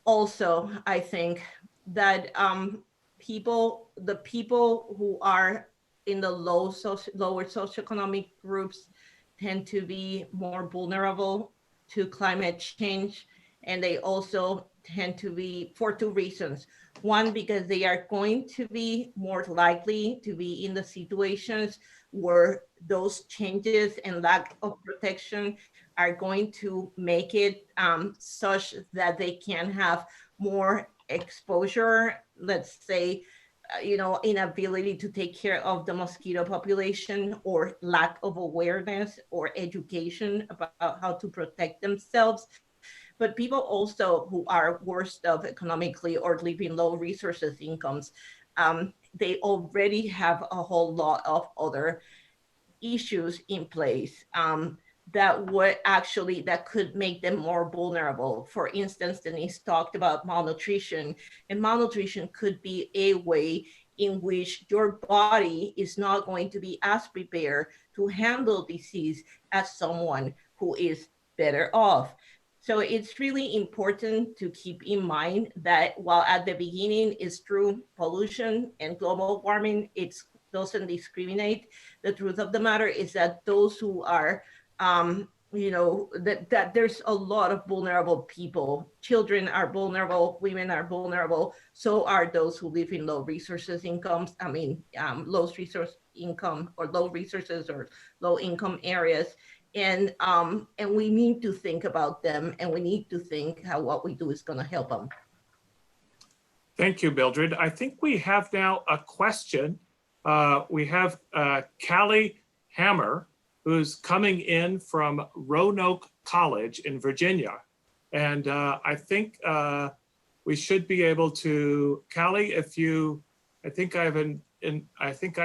also, I think, that the people who are in the lower socioeconomic groups tend to be more vulnerable to climate change. And they also tend to be, for two reasons. One, because they are going to be more likely to be in the situations where those changes and lack of protection are going to make it such that they can have more exposure, let's say, you know, inability to take care of the mosquito population, or lack of awareness or education about how to protect themselves. But people also who are worst off economically or living low resources incomes, they already have a whole lot of other issues in place that could make them more vulnerable. For instance, Denise talked about malnutrition, and malnutrition could be a way in which your body is not going to be as prepared to handle disease as someone who is better off. So it's really important to keep in mind that while at the beginning it's true, pollution and global warming, it doesn't discriminate. The truth of the matter is that those who are, that there's a lot of vulnerable people. Children are vulnerable, women are vulnerable, so are those who live in low resources incomes, low resource income or low resources or low income areas. And we need to think about them, and we need to think how what we do is going to help them. Thank you, Mildred. I think we have now a question. We have Callie Hammer, who's coming in from Roanoke College in Virginia. And I think we should be able to, Callie, I think I've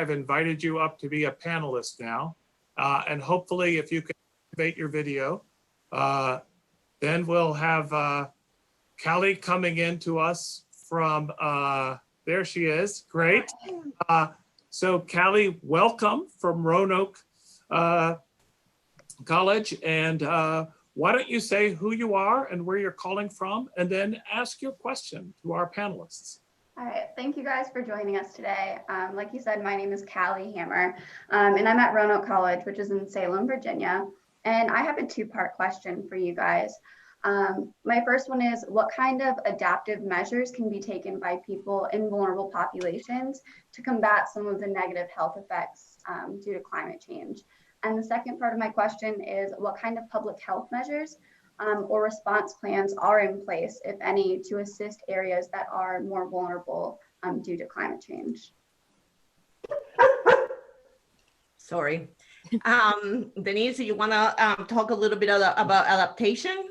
invited you up to be a panelist now. And hopefully if you can activate your video, then we'll have Callie coming in to us from, there she is, great. So Callie, welcome from Roanoke College. And why don't you say who you are and where you're calling from, and then ask your question to our panelists. All right, thank you guys for joining us today. Like you said, my name is Callie Hammer, and I'm at Roanoke College, which is in Salem, Virginia. And I have a two-part question for you guys. My first one is, what kind of adaptive measures can be taken by people in vulnerable populations to combat some of the negative health effects due to climate change? And the second part of my question is, what kind of public health measures or response plans are in place, if any, to assist areas that are more vulnerable due to climate change? Sorry. Denise, you want to talk a little bit about adaptation?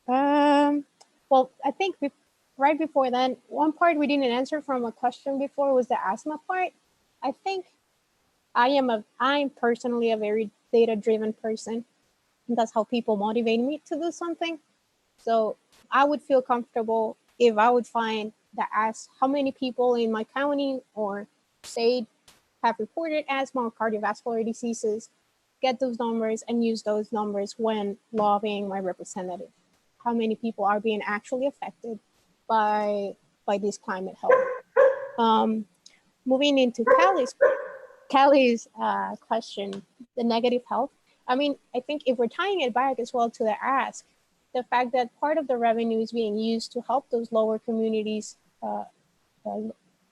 Well, I think right before then, one part we didn't answer from a question before was the asthma part. I think I'm personally a very data-driven person. And that's how people motivate me to do something. So I would feel comfortable if I would find that ask how many people in my county or state have reported asthma or cardiovascular diseases, get those numbers and use those numbers when lobbying my representative. How many people are being actually affected by this climate health? Moving into Callie's question, the negative health. I mean, I think if we're tying it back as well to the ask, the fact that part of the revenue is being used to help those lower communities,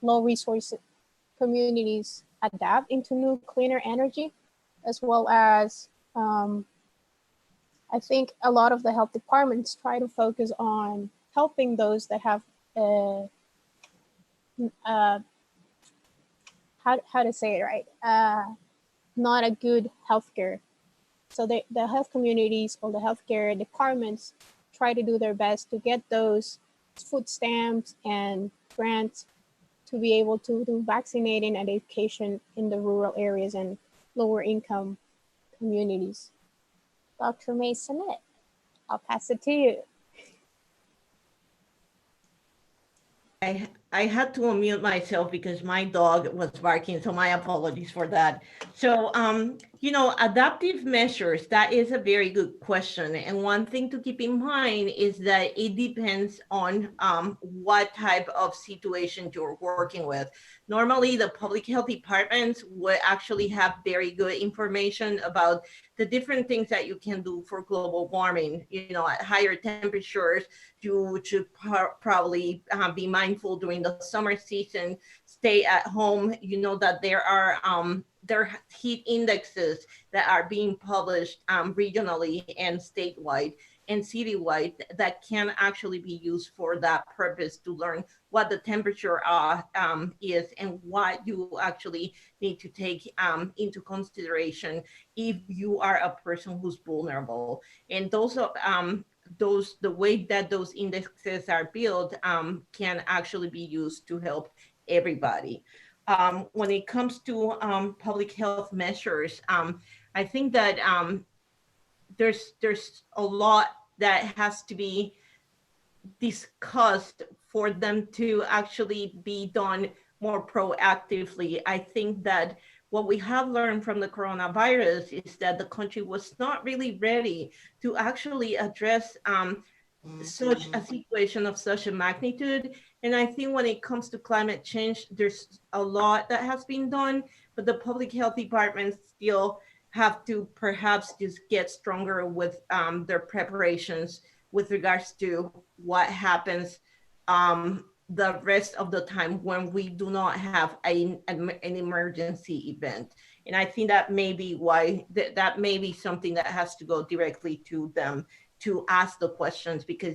low resource communities adapt into new cleaner energy, as well as I think a lot of the health departments try to focus on helping those that have how to say it right, not a good healthcare. So the health communities or the healthcare departments try to do their best to get those food stamps and grants to be able to do vaccinating and education in the rural areas and lower income communities. Dr. Masonet, I'll pass it to you. I had to unmute myself because my dog was barking, so my apologies for that. So, adaptive measures, that is a very good question. And one thing to keep in mind is that it depends on what type of situation you're working with. Normally, the public health departments would actually have very good information about the different things that you can do for global warming. At higher temperatures, you should probably be mindful during the summer season, stay at home. That there are heat indexes that are being published regionally and statewide and citywide that can actually be used for that purpose, to learn what the temperature is and what you actually need to take into consideration if you are a person who's vulnerable. And the way that those indexes are built can actually be used to help everybody. When it comes to public health measures, I think that there's a lot that has to be discussed for them to actually be done more proactively. I think that what we have learned from the coronavirus is that the country was not really ready to actually address such a situation of such a magnitude. And I think when it comes to climate change, there's a lot that has been done, but the public health departments still have to perhaps just get stronger with their preparations with regards to what happens the rest of the time when we do not have an emergency event. And I think that may be why that may be something that has to go directly to them to ask the questions, because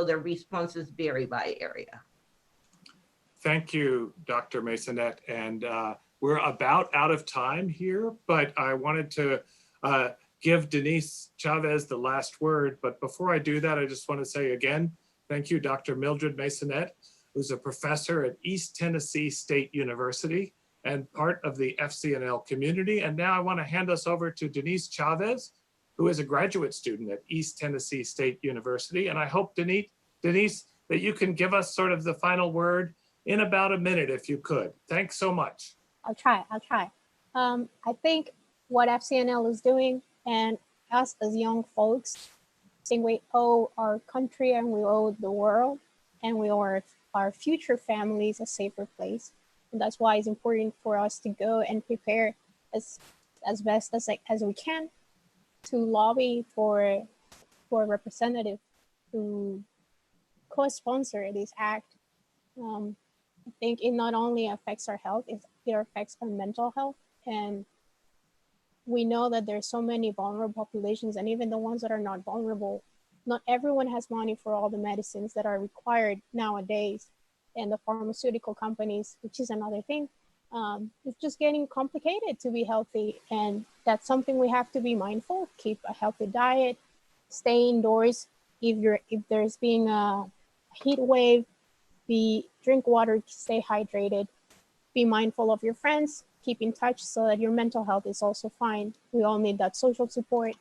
their responses vary by area. Thank you, Dr. Masonette. And we're about out of time here, but I wanted to give Denis Chavez the last word. But before I do that, I just want to say again, thank you, Dr. Mildred Masonette, who's a professor at East Tennessee State University and part of the FCNL community. And now I want to hand us over to Denis Chavez, who is a graduate student at East Tennessee State University. And I hope, Denis, that you can give us sort of the final word in about a minute, if you could. Thanks so much. I'll try. I think what FCNL is doing, and us as young folks, I think we owe our country and we owe the world and we owe our future families a safer place. And that's why it's important for us to go and prepare as best as we can to lobby for a representative to co-sponsor this act. I think it not only affects our health, it affects our mental health. And we know that there's so many vulnerable populations, and even the ones that are not vulnerable, not everyone has money for all the medicines that are required nowadays. And the pharmaceutical companies, which is another thing, it's just getting complicated to be healthy. And that's something we have to be mindful, keep a healthy diet, stay indoors. If there's being a heat wave, drink water, stay hydrated, be mindful of your friends, keep in touch so that your mental health is also fine. We all need that social support.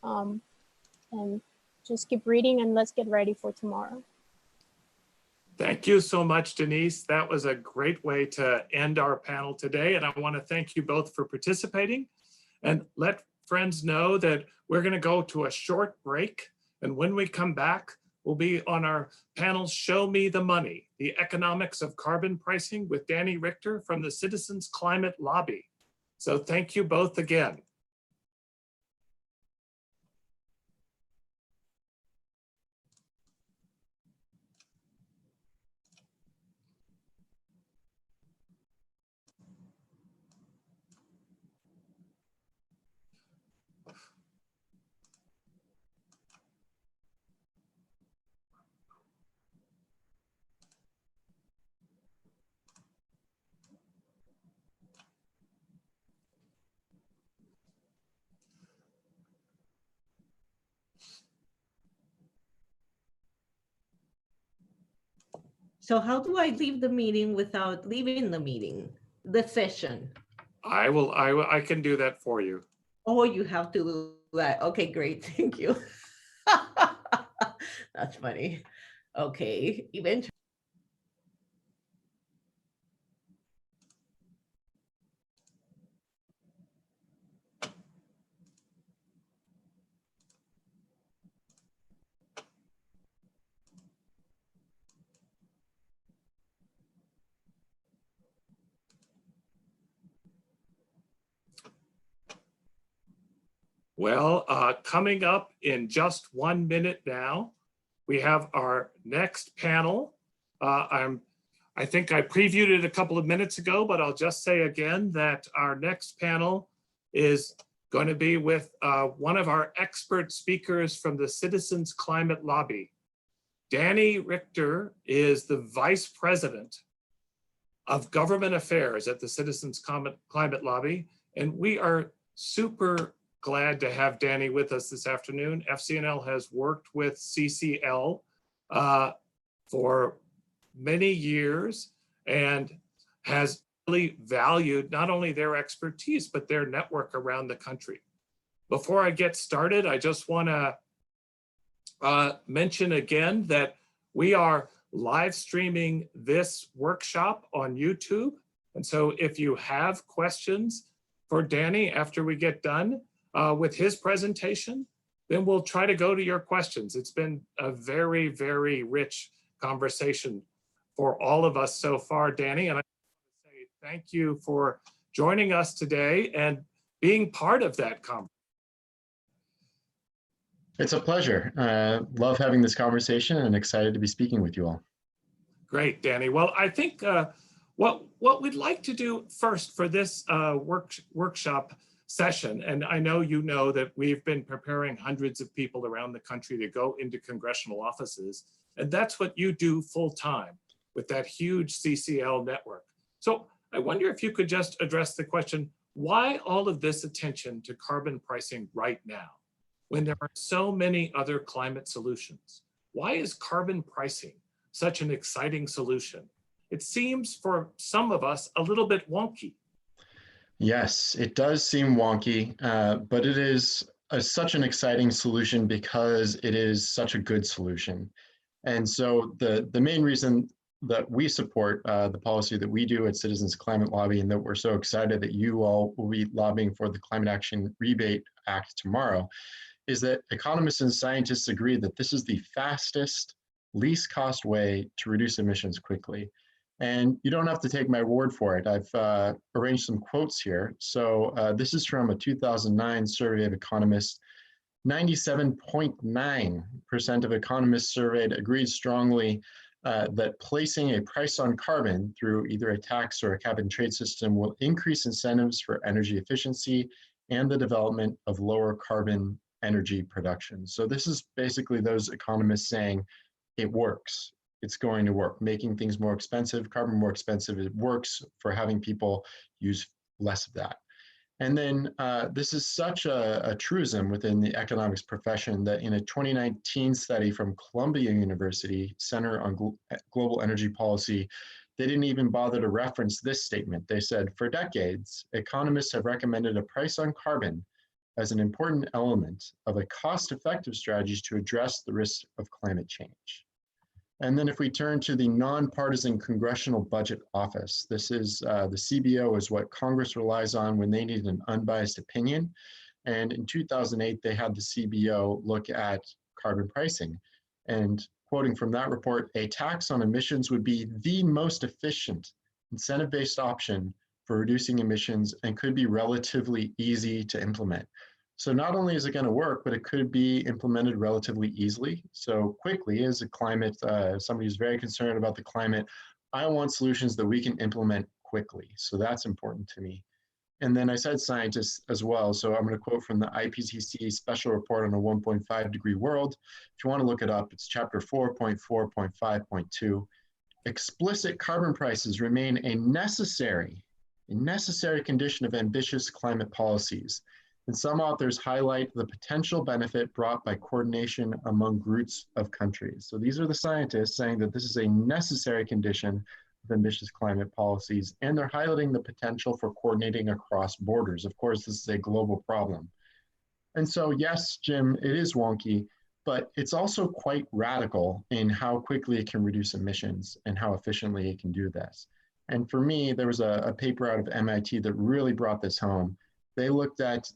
And just keep reading, and let's get ready for tomorrow. Thank you so much, Denis. That was a great way to end our panel today. And I want to thank you both for participating, and let friends know that we're going to go to a short break. And when we come back, we'll be on our panel, Show Me the Money, the Economics of Carbon Pricing with Danny Richter from the Citizens Climate Lobby. So thank you both again. So how do I leave the meeting without leaving the meeting, the session? I can do that for you. Oh, you have to do that. Okay, great. Thank you. That's funny. Okay, eventually. Well, coming up in just 1 minute now, we have our next panel. I think I previewed it a couple of minutes ago, but I'll just say again that our next panel is going to be with one of our expert speakers from the Citizens Climate Lobby. Danny Richter is the Vice President of Government Affairs at the Citizens Climate Lobby, and we are super glad to have Danny with us this afternoon. FCNL has worked with CCL for many years and has really valued not only their expertise, but their network around the country. Before I get started, I just want to mention again that we are live streaming this workshop on YouTube. And so if you have questions for Danny after we get done with his presentation, then we'll try to go to your questions. It's been a very, very rich conversation for all of us so far, Danny. And I want to say thank you for joining us today and being part of that conversation. It's a pleasure. Love having this conversation and excited to be speaking with you all. Great, Danny. Well, I think what we'd like to do first for this workshop session, and I know you know that we've been preparing hundreds of people around the country to go into congressional offices, and that's what you do full time with that huge CCL network. So I wonder if you could just address the question, why all of this attention to carbon pricing right now, when there are so many other climate solutions? Why is carbon pricing such an exciting solution? It seems for some of us a little bit wonky. Yes, it does seem wonky, but it is such an exciting solution because it is such a good solution. And so the main reason that we support the policy that we do at Citizens Climate Lobby, and that we're so excited that you all will be lobbying for the Climate Action Rebate Act tomorrow, is that economists and scientists agree that this is the fastest, least cost way to reduce emissions quickly. And you don't have to take my word for it. I've arranged some quotes here. So this is from a 2009 survey of economists. 97.9% of economists surveyed agreed strongly that placing a price on carbon through either a tax or a cap and trade system will increase incentives for energy efficiency and the development of lower carbon energy production. So this is basically those economists saying it works. It's going to work. Making things more expensive, carbon more expensive, it works for having people use less of that. And then this is such a truism within the economics profession that in a 2019 study from Columbia University Center on Global Energy Policy, they didn't even bother to reference this statement. They said, for decades, economists have recommended a price on carbon as an important element of a cost-effective strategy to address the risk of climate change. And then if we turn to the Nonpartisan Congressional Budget Office, this is the CBO is what Congress relies on when they need an unbiased opinion. And in 2008, they had the CBO look at carbon pricing. And quoting from that report, a tax on emissions would be the most efficient incentive-based option for reducing emissions and could be relatively easy to implement. So not only is it going to work, but it could be implemented relatively easily. So quickly, as a climate, somebody who's very concerned about the climate, I want solutions that we can implement quickly. So that's important to me. And then I said scientists as well. So I'm going to quote from the IPCC Special Report on a 1.5 degree world. If you want to look it up, it's chapter 4.4.5.2. Explicit carbon prices remain a necessary condition of ambitious climate policies. And some authors highlight the potential benefit brought by coordination among groups of countries. So these are the scientists saying that this is a necessary condition of ambitious climate policies, and they're highlighting the potential for coordinating across borders. Of course, this is a global problem. And so, yes, Jim, it is wonky, but it's also quite radical in how quickly it can reduce emissions and how efficiently it can do this. And for me, there was a paper out of MIT that really brought this home. They looked at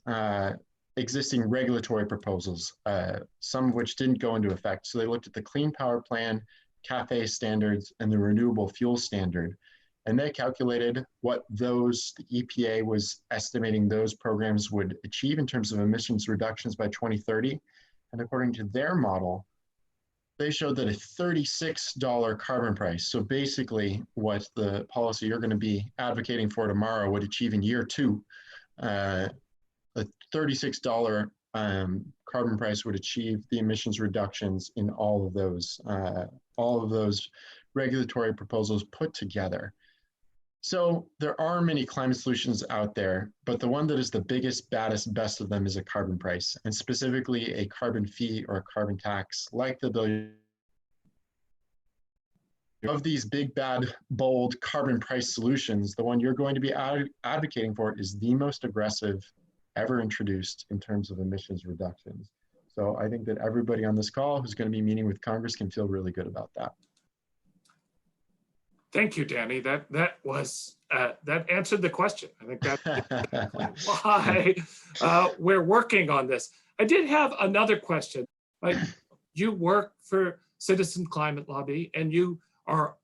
existing regulatory proposals, some of which didn't go into effect. So they looked at the Clean Power Plan, CAFE standards, and the Renewable Fuel Standard. And they calculated what the EPA was estimating those programs would achieve in terms of emissions reductions by 2030. And according to their model, they showed that a $36 carbon price, so basically what the policy you're going to be advocating for tomorrow would achieve in year 2, a $36 carbon price would achieve the emissions reductions in all of those regulatory proposals put together. So there are many climate solutions out there, but the one that is the biggest, baddest, best of them is a carbon price, and specifically a carbon fee or a carbon tax, like the billion. Of these big, bad, bold carbon price solutions, the one you're going to be advocating for is the most aggressive ever introduced in terms of emissions reductions. So I think that everybody on this call who's going to be meeting with Congress can feel really good about that. Thank you, Danny. That answered the question. I think that's why we're working on this. I did have another question. You work for Citizen Climate Lobby, and you are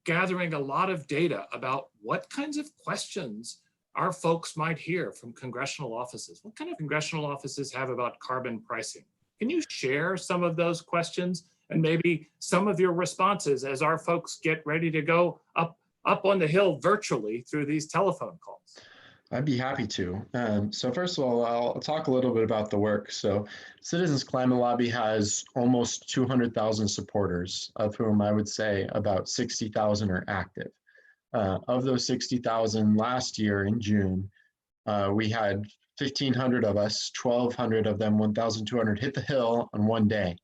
gathering a lot of data about what kinds of questions our folks might hear from congressional offices. What kind of congressional offices have about carbon pricing? Can you share some of those questions and maybe some of your responses as our folks get ready to go up on the Hill virtually through these telephone calls? I'd be happy to. So first of all, I'll talk a little bit about the work. So Citizens Climate Lobby has almost 200,000 supporters, of whom I would say about 60,000 are active. Of those 60,000 last year in June, we had 1,500 of us, 1,200 of them, 1,200 hit the Hill on one day.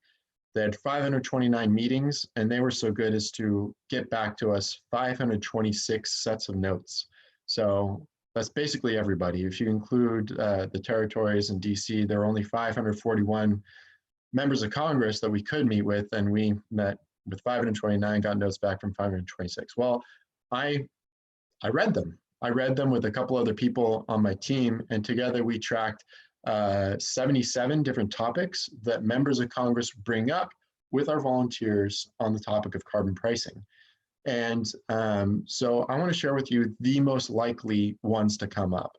They had 529 meetings, and they were so good as to get back to us 526 sets of notes. So that's basically everybody. If you include the territories in DC, there were only 541 members of Congress that we could meet with, and we met with 529, got notes back from 526. Well, I read them. I read them with a couple other people on my team, and together we tracked 77 different topics that members of Congress bring up with our volunteers on the topic of carbon pricing. And so I want to share with you the most likely ones to come up.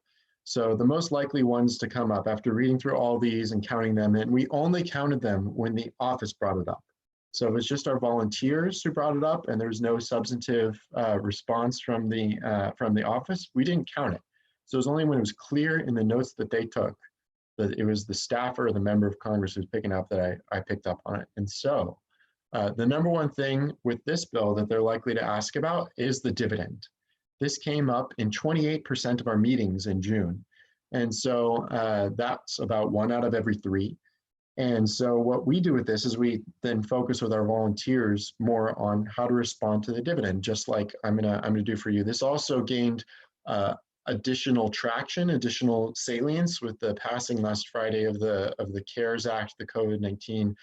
So the most likely ones to come up after reading through all these and counting them, and we only counted them when the office brought it up. So it was just our volunteers who brought it up, and there was no substantive response from the office. We didn't count it. So it was only when it was clear in the notes that they took that it was the staffer or the member of Congress who was picking up that I picked up on it. And so the number one thing with this bill that they're likely to ask about is the dividend. This came up in 28% of our meetings in June. And so that's about 1 out of every 3. And so what we do with this is we then focus with our volunteers more on how to respond to the dividend, just like I'm gonna do for you. This also gained additional traction, additional salience with the passing last Friday of the CARES Act, the COVID-19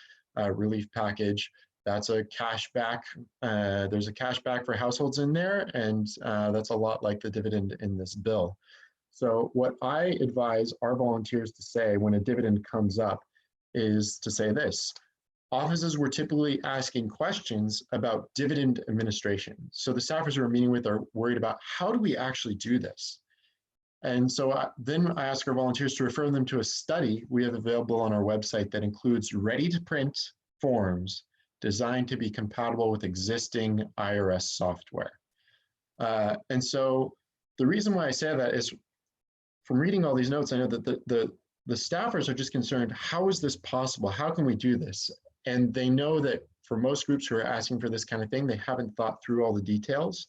relief package. That's a cash back. There's a cash back for households in there, and that's a lot like the dividend in this bill. So what I advise our volunteers to say when a dividend comes up is to say this: offices were typically asking questions about dividend administration. So the staffers we're meeting with are worried about, how do we actually do this? And so then I ask our volunteers to refer them to a study we have available on our website that includes ready-to-print forms designed to be compatible with existing IRS software. And so the reason why I say that is, from reading all these notes, I know that the staffers are just concerned, how is this possible? How can we do this? And they know that for most groups who are asking for this kind of thing, they haven't thought through all the details.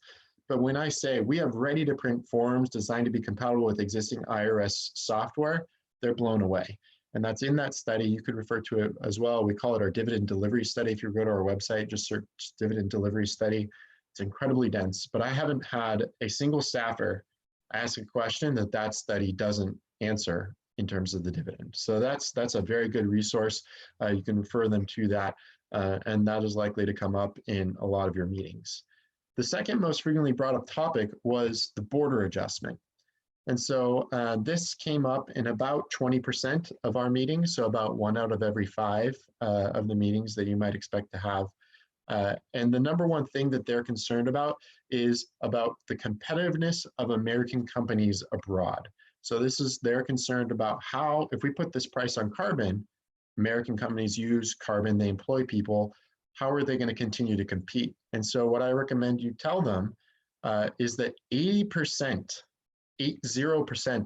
But when I say we have ready-to-print forms designed to be compatible with existing IRS software, they're blown away. And that's in that study. You could refer to it as well. We call it our dividend delivery study. If you go to our website, just search dividend delivery study. It's incredibly dense, but I haven't had a single staffer ask a question that study doesn't answer in terms of the dividend. So that's a very good resource. You can refer them to that, and that is likely to come up in a lot of your meetings. The second most frequently brought up topic was the border adjustment. And so this came up in about 20% of our meetings, so about 1 out of every 5 of the meetings that you might expect to have. And the number one thing that they're concerned about is about the competitiveness of American companies abroad. So they're concerned about how, if we put this price on carbon, American companies use carbon, they employ people, how are they going to continue to compete? And so what I recommend you tell them is that 80%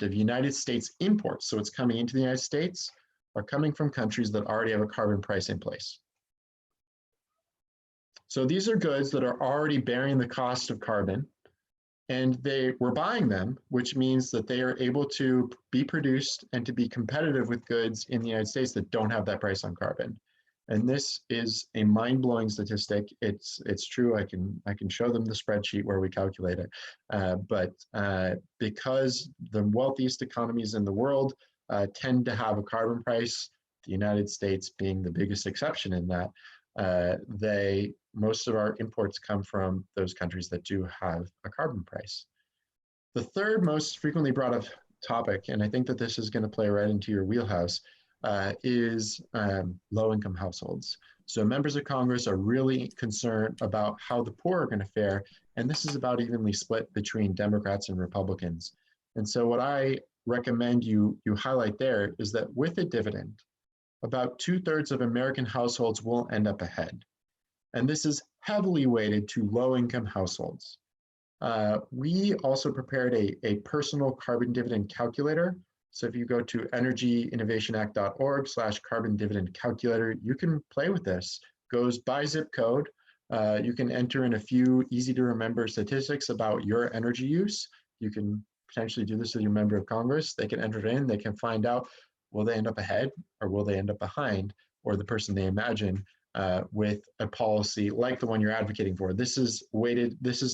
of United States imports, so it's coming into the United States, are coming from countries that already have a carbon price in place. So these are goods that are already bearing the cost of carbon, and we're buying them, which means that they are able to be produced and to be competitive with goods in the United States that don't have that price on carbon. And this is a mind-blowing statistic. It's true. I can show them the spreadsheet where we calculate it. But because the wealthiest economies in the world tend to have a carbon price, the United States being the biggest exception in that, most of our imports come from those countries that do have a carbon price. The third most frequently brought up topic, and I think that this is going to play right into your wheelhouse, is low-income households. So members of Congress are really concerned about how the poor are going to fare, and this is about evenly split between Democrats and Republicans. And so what I recommend you highlight there is that with a dividend, about 2/3 of American households will end up ahead. And this is heavily weighted to low-income households. We also prepared a personal carbon dividend calculator. So if you go to energyinnovationact.org/carbon dividend calculator, you can play with this. Goes by zip code. You can enter in a few easy to remember statistics about your energy use. You can potentially do this with your member of Congress. They can enter it in, they can find out, will they end up ahead or will they end up behind, or the person they imagine with a policy like the one you're advocating for. This is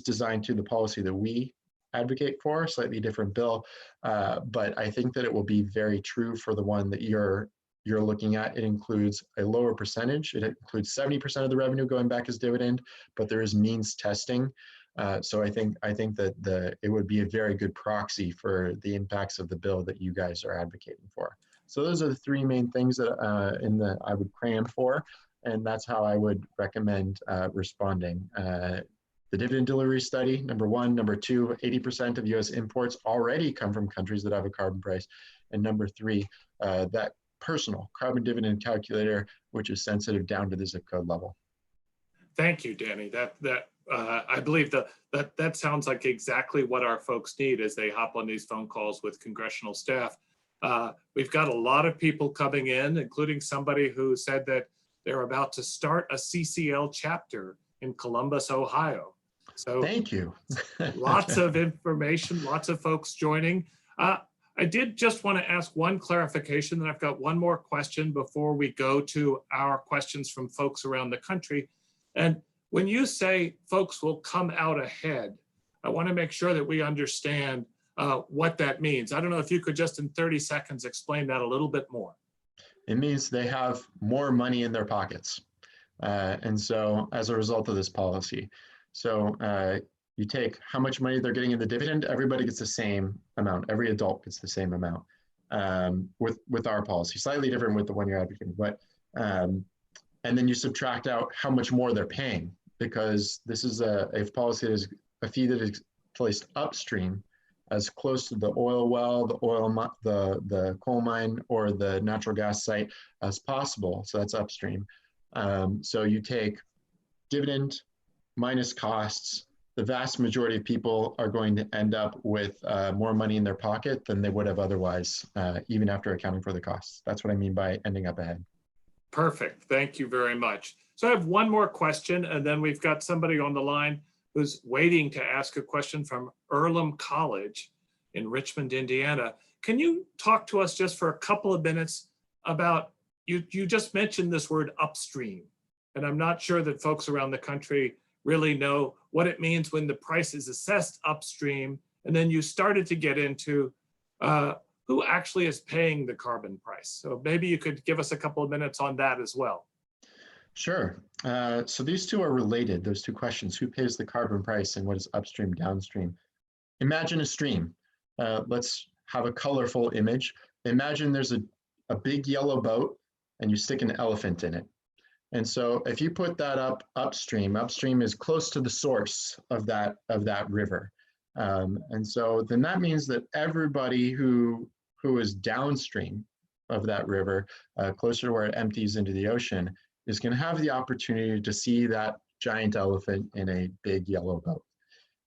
designed to the policy that we advocate for, slightly different bill, but I think that it will be very true for the one that you're looking at. It includes a lower percentage. It includes 70% of the revenue going back as dividend, but there is means testing. So I think that it would be a very good proxy for the impacts of the bill that you guys are advocating for. So those are the three main things that I would cram for, and that's how I would recommend responding. The dividend delivery study, number one. Number two, 80% of US imports already come from countries that have a carbon price. And number three, that personal carbon dividend calculator, which is sensitive down to the zip code level. Thank you, Danny. I believe that sounds like exactly what our folks need as they hop on these phone calls with congressional staff. We've got a lot of people coming in, including somebody who said that they're about to start a CCL chapter in Columbus, Ohio. So thank you. Lots of information, lots of folks joining. I did just want to ask one clarification, and I've got one more question before we go to our questions from folks around the country. And when you say folks will come out ahead, I want to make sure that we understand what that means. I don't know if you could just in 30 seconds explain that a little bit more. It means they have more money in their pockets. And so as a result of this policy, so you take how much money they're getting in the dividend, everybody gets the same amount. Every adult gets the same amount with our policy, slightly different with the one you're advocating. But and then you subtract out how much more they're paying, because this is a policy that is a fee that is placed upstream, as close to the oil well, the coal mine, or the natural gas site as possible. So that's upstream. So you take dividend minus costs. The vast majority of people are going to end up with more money in their pocket than they would have otherwise, even after accounting for the costs. That's what I mean by ending up ahead. Perfect. Thank you very much. So I have one more question, and then we've got somebody on the line who's waiting to ask a question from Earlham College in Richmond, Indiana. Can you talk to us just for a couple of minutes about, you just mentioned this word upstream, and I'm not sure that folks around the country really know what it means when the price is assessed upstream, and then you started to get into who actually is paying the carbon price. So maybe you could give us a couple of minutes on that as well. Sure. So these two are related, those two questions: who pays the carbon price and what is upstream, downstream? Imagine a stream. Let's have a colorful image. Imagine there's a big yellow boat and you stick an elephant in it. And so if you put that upstream is close to the source of that river. And so then that means that everybody who is downstream of that river, closer to where it empties into the ocean, is going to have the opportunity to see that giant elephant in a big yellow boat.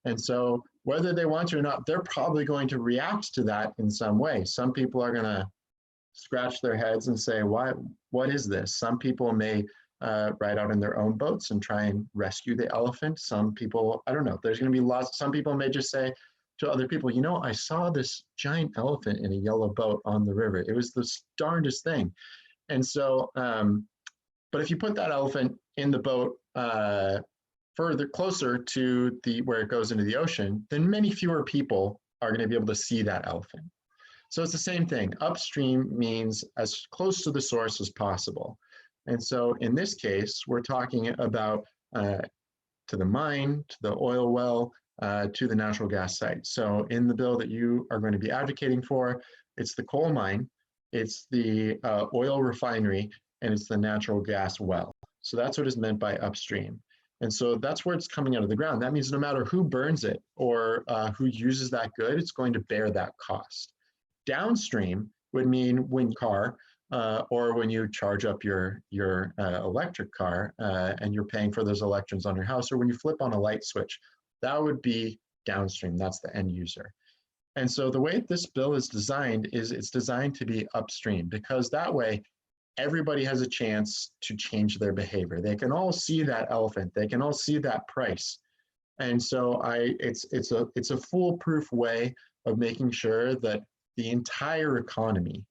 And so whether they want to or not, they're probably going to react to that in some way. Some people are going to scratch their heads and say, what is this? Some people may ride out in their own boats and try and rescue the elephant. Some people, I don't know, there's going to be lots. Some people may just say to other people, you know, I saw this giant elephant in a yellow boat on the river. It was the darndest thing. And so, but if you put that elephant in the boat further closer to where it goes into the ocean, then many fewer people are going to be able to see that elephant. So it's the same thing. Upstream means as close to the source as possible. And so in this case, we're talking about to the mine, to the oil well, to the natural gas site. So in the bill that you are going to be advocating for, it's the coal mine, it's the oil refinery, and it's the natural gas well. So that's what is meant by upstream. And so that's where it's coming out of the ground. That means no matter who burns it or who uses that good, it's going to bear that cost. Downstream would mean when car or when you charge up your electric car and you're paying for those electrons on your house, or when you flip on a light switch, that would be downstream. That's the end user. And so the way this bill is designed is it's designed to be upstream, because that way everybody has a chance to change their behavior. They can all see that elephant. They can all see that price. And so it's a foolproof way of making sure that the entire economy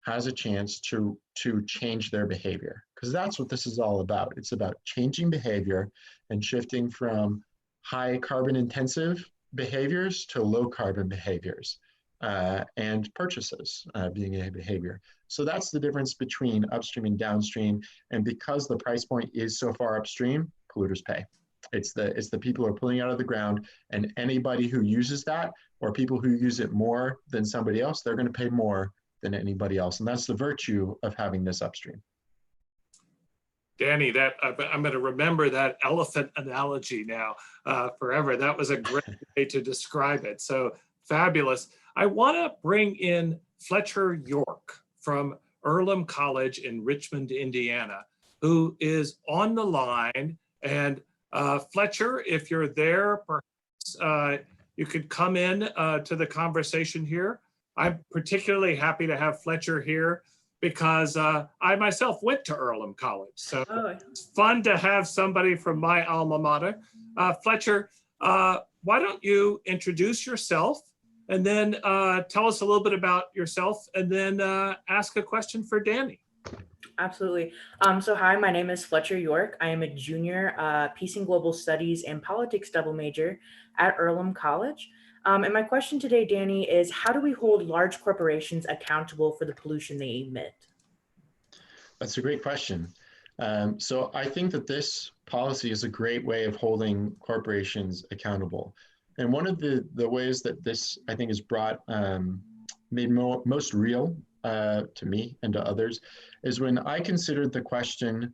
has a chance to change their behavior, because that's what this is all about. It's about changing behavior and shifting from high carbon intensive behaviors to low carbon behaviors and purchases being a behavior. So that's the difference between upstream and downstream. And because the price point is so far upstream, polluters pay. It's the people who are pulling it out of the ground, and anybody who uses that, or people who use it more than somebody else, they're going to pay more than anybody else. And that's the virtue of having this upstream. Danny, I'm going to remember that elephant analogy now forever. That was a great way to describe it. So fabulous. I want to bring in Fletcher York from Earlham College in Richmond, Indiana, who is on the line. And Fletcher, if you're there, perhaps you could come in to the conversation here. I'm particularly happy to have Fletcher here because I myself went to Earlham College. So it's fun to have somebody from my alma mater. Fletcher, why don't you introduce yourself and then tell us a little bit about yourself, and then ask a question for Danny. Absolutely. So hi, my name is Fletcher York. I am a junior Peace and Global Studies and Politics double major at Earlham College. And my question today, Danny, is how do we hold large corporations accountable for the pollution they emit? That's a great question. So I think that this policy is a great way of holding corporations accountable. And one of the ways that this, I think, is brought, made most real to me and to others, is when I considered the question,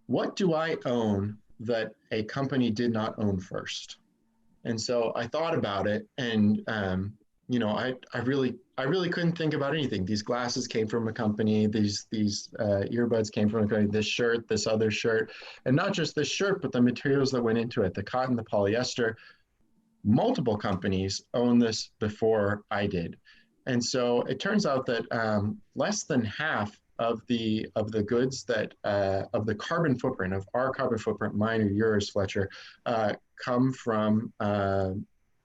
what do I own that a company did not own first? And so I thought about it, and you know, I really couldn't think about anything. These glasses came from a company. These earbuds came from a company. This shirt, this other shirt, and not just this shirt, but the materials that went into it, the cotton, the polyester. Multiple companies own this before I did, and so it turns out that less than half of the goods that of the carbon footprint, of our carbon footprint, mine or yours, Fletcher, come from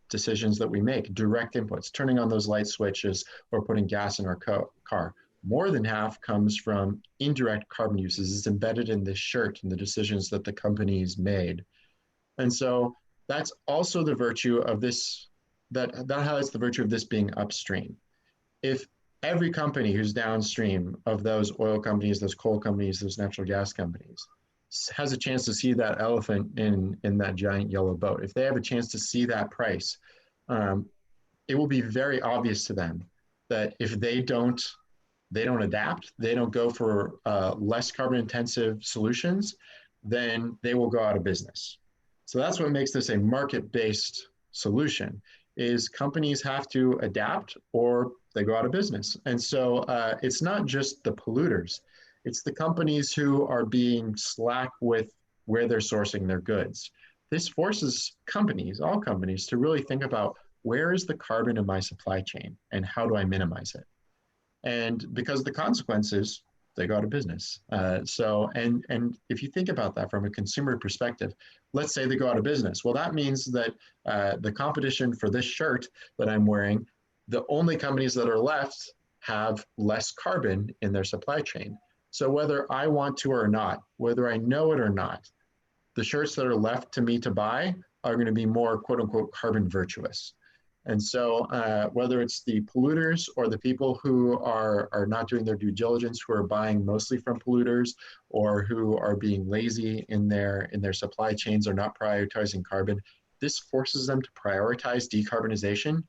decisions that we make, direct inputs, turning on those light switches or putting gas in our car. More than half comes from indirect carbon uses. It's embedded in this shirt and the decisions that the companies made. And so that's also the virtue of this, that highlights the virtue of this being upstream. If every company who's downstream of those oil companies, those coal companies, those natural gas companies, has a chance to see that elephant in that giant yellow boat, if they have a chance to see that price, it will be very obvious to them that if they don't adapt, they don't go for less carbon intensive solutions, then they will go out of business. So that's what makes this a market-based solution, is companies have to adapt or they go out of business. And so it's not just the polluters, it's the companies who are being slack with where they're sourcing their goods. This forces companies, all companies, to really think about where is the carbon in my supply chain and how do I minimize it? And because the consequences, they go out of business. And if you think about that from a consumer perspective, let's say they go out of business. Well, that means that the competition for this shirt that I'm wearing, the only companies that are left have less carbon in their supply chain. So whether I want to or not, whether I know it or not, the shirts that are left to me to buy are going to be more quote unquote carbon virtuous. And so whether it's the polluters or the people who are not doing their due diligence, who are buying mostly from polluters, or who are being lazy in their supply chains or not prioritizing carbon, this forces them to prioritize decarbonization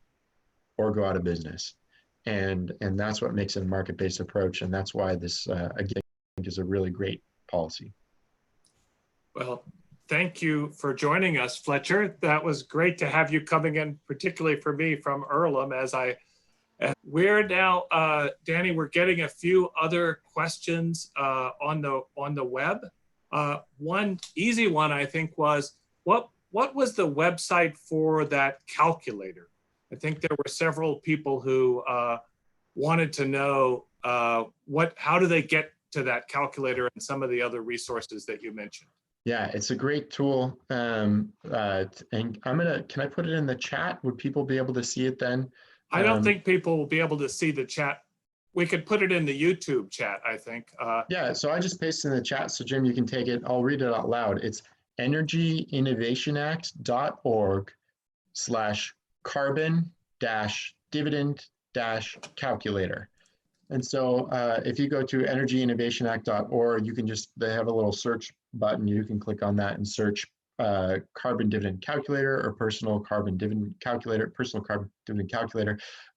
or go out of business. And that's what makes it a market-based approach. And that's why this, again, is a really great policy. Well, thank you for joining us, Fletcher. That was great to have you coming in, particularly for me from Earlham. We're now, Danny, we're getting a few other questions on the web. One easy one, I think, was what was the website for that calculator? I think there were several people who wanted to know how do they get to that calculator and some of the other resources that you mentioned. Yeah, it's a great tool. And can I put it in the chat? Would people be able to see it then? I don't think people will be able to see the chat. We could put it in the YouTube chat, I think. Yeah, so I just pasted in the chat. So Jim, you can take it. I'll read it out loud. It's energyinnovationact.org/carbon-dividend-calculator. And so if you go to energyinnovationact.org, you can they have a little search button. You can click on that and search carbon dividend calculator or personal carbon dividend calculator,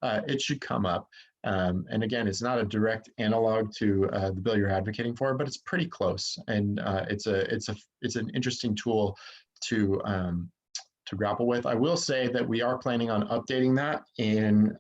it should come up. And again, it's not a direct analog to the bill you're advocating for, but it's pretty close. And it's an interesting tool to grapple with. I will say that we are planning on updating that, and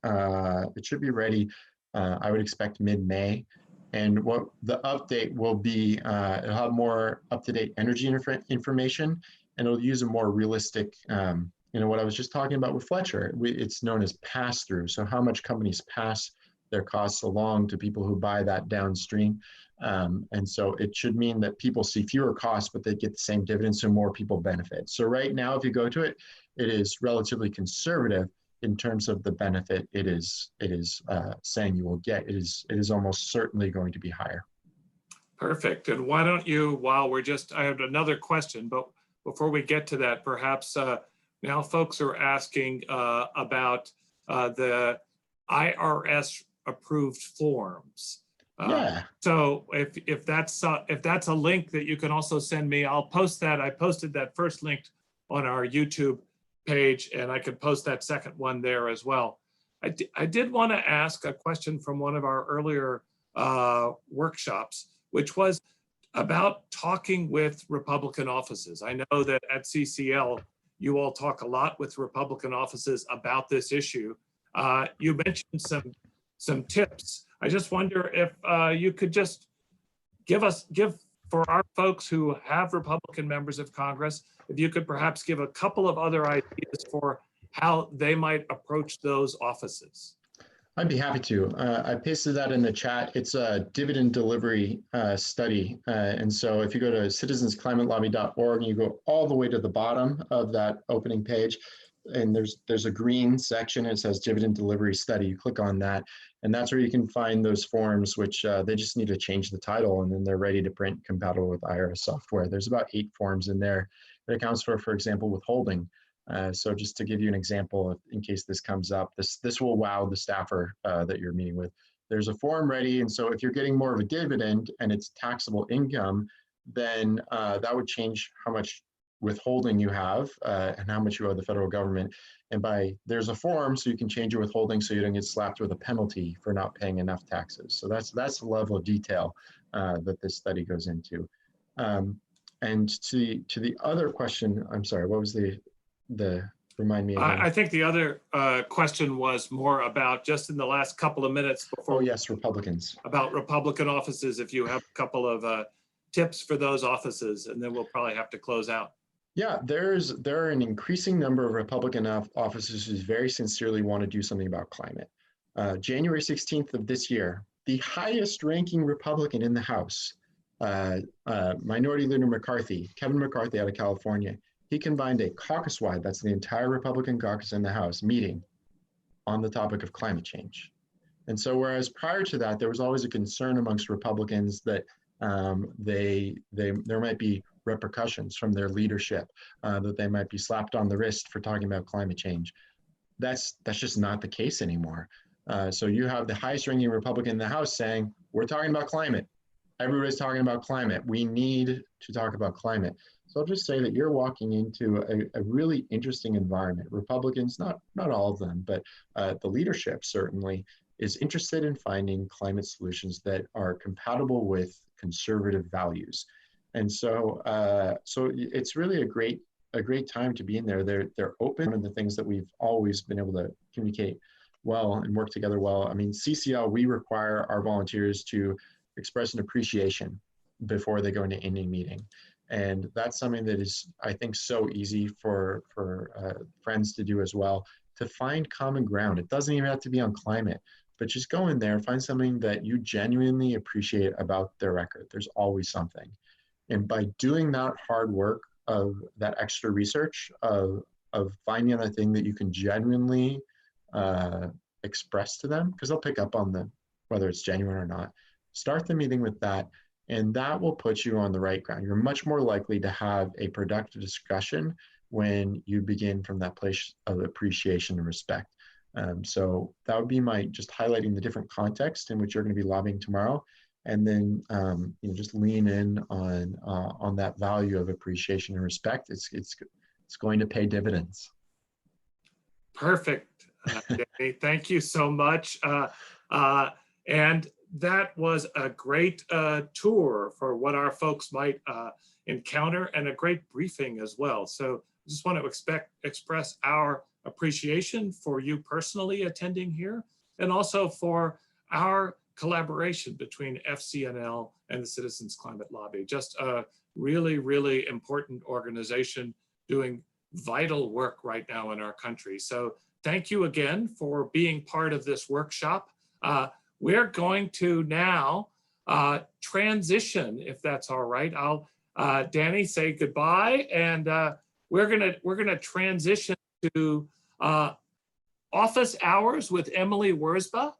it should be ready. I would expect mid-May. And what the update will be, it'll have more up-to-date energy information, and it'll use a more realistic, what I was just talking about with Fletcher, it's known as pass-through. So how much companies pass their costs along to people who buy that downstream. And so it should mean that people see fewer costs, but they get the same dividends, so more people benefit. So right now, if you go to it, it is relatively conservative in terms of the benefit it is saying you will get. It is almost certainly going to be higher. Perfect. And why don't you, I have another question, but before we get to that, perhaps now folks are asking about the IRS approved forms. Yeah. So if that's a link that you can also send me, I'll post that. I posted that first link on our YouTube page, and I could post that second one there as well. I did want to ask a question from one of our earlier workshops, which was about talking with Republican offices. I know that at CCL, you all talk a lot with Republican offices about this issue. You mentioned some tips. I just wonder if you could just give for our folks who have Republican members of Congress, if you could perhaps give a couple of other ideas for how they might approach those offices. I'd be happy to. I pasted that in the chat. It's a dividend delivery study. And so if you go to citizensclimatelobby.org and you go all the way to the bottom of that opening page, and there's a green section, it says dividend delivery study. You click on that, and that's where you can find those forms, which they just need to change the title, and then they're ready to print, compatible with IRS software. There's about 8 forms in there. It accounts for example, withholding. So just to give you an example, in case this comes up, this will wow the staffer that you're meeting with. There's a form ready, and so if you're getting more of a dividend and it's taxable income, then that would change how much withholding you have and how much you owe the federal government. And there's a form so you can change your withholding so you don't get slapped with a penalty for not paying enough taxes. So that's the level of detail that this study goes into. And to the other question, I'm sorry, what was the remind me again? I think the other question was more about just in the last couple of minutes before. Oh yes, Republicans. About Republican offices, if you have a couple of tips for those offices, and then we'll probably have to close out. Yeah, there are an increasing number of Republican officers who very sincerely want to do something about climate. January 16th of this year, the highest ranking Republican in the House, Minority Leader Kevin McCarthy out of California, he convened a caucus-wide, that's the entire Republican caucus in the House, meeting on the topic of climate change. And so whereas prior to that, there was always a concern amongst Republicans that there might be repercussions from their leadership, that they might be slapped on the wrist for talking about climate change. that's just not the case anymore. So you have the highest ranking Republican in the House saying, we're talking about climate. Everybody's talking about climate. We need to talk about climate. So I'll just say that you're walking into a really interesting environment. Republicans, not all of them, but the leadership certainly is interested in finding climate solutions that are compatible with conservative values. And so so it's really a great time to be in there. They're open. One of the things that we've always been able to communicate well and work together well. I mean, CCL, we require our volunteers to express an appreciation before they go into any meeting. And that's something that is, I think, so easy for friends to do as well, to find common ground. It doesn't even have to be on climate, but just go in there, find something that you genuinely appreciate about their record. There's always something. And by doing that hard work of that extra research, of finding a thing that you can genuinely express to them, because they'll pick up on them, whether it's genuine or not. Start the meeting with that, and that will put you on the right ground. You're much more likely to have a productive discussion when you begin from that place of appreciation and respect. So that would be my just highlighting the different context in which you're going to be lobbying tomorrow, and then just lean in on that value of appreciation and respect. It's going to pay dividends. Perfect, Danny. Thank you so much. And that was a great tour for what our folks might encounter, and a great briefing as well. So I just want to express our appreciation for you personally attending here, and also for our collaboration between FCNL and the Citizens Climate Lobby. Just a really, really important organization doing vital work right now in our country. So thank you again for being part of this workshop. We're going to now transition, if that's all right. I'll, Danny, say goodbye, and we're gonna transition to office hours with Emily Wurzba,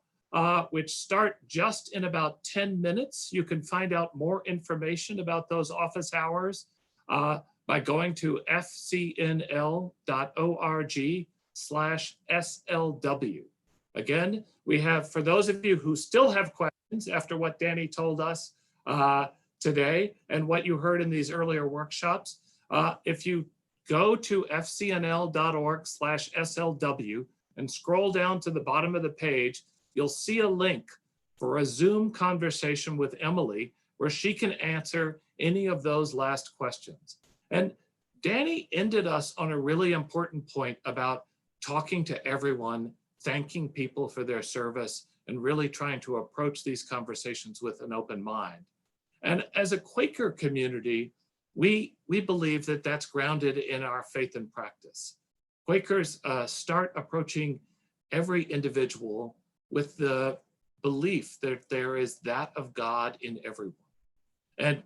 which start just in about 10 minutes. You can find out more information about those office hours by going to fcnl.org/SLW. Again, we have, for those of you who still have questions after what Danny told us today and what you heard in these earlier workshops, if you go to fcnl.org/SLW and scroll down to the bottom of the page, you'll see a link for a Zoom conversation with Emily where she can answer any of those last questions. And Danny ended us on a really important point about talking to everyone, thanking people for their service, and really trying to approach these conversations with an open mind. And as a Quaker community, we believe that that's grounded in our faith and practice. Quakers start approaching every individual with the belief that there is that of God in everyone. And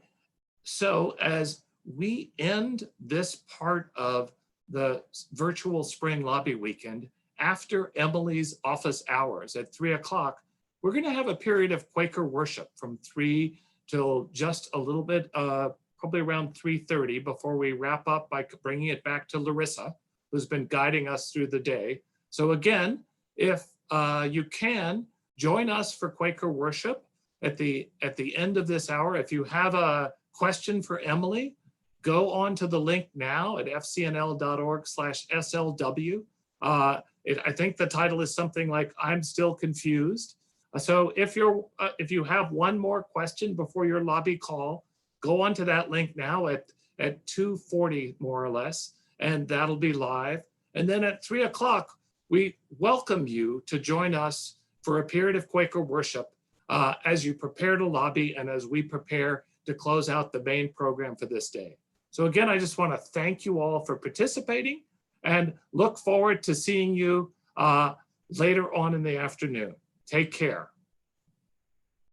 so as we end this part of the virtual spring lobby weekend, after Emily's office hours at 3 o'clock, we're going to have a period of Quaker worship from 3 till just a little bit, probably around 3:30, before we wrap up by bringing it back to Larissa, who's been guiding us through the day. So again, if you can, join us for Quaker worship at the end of this hour. If you have a question for Emily, go on to the link now at fcnl.org/SLW. I think the title is something like, I'm still confused. So if you have one more question before your lobby call, go onto that link now at 2:40 more or less, and that'll be live. And then at 3 o'clock, we welcome you to join us for a period of Quaker worship as you prepare to lobby and as we prepare to close out the main program for this day. So again, I just want to thank you all for participating and look forward to seeing you later on in the afternoon. Take care.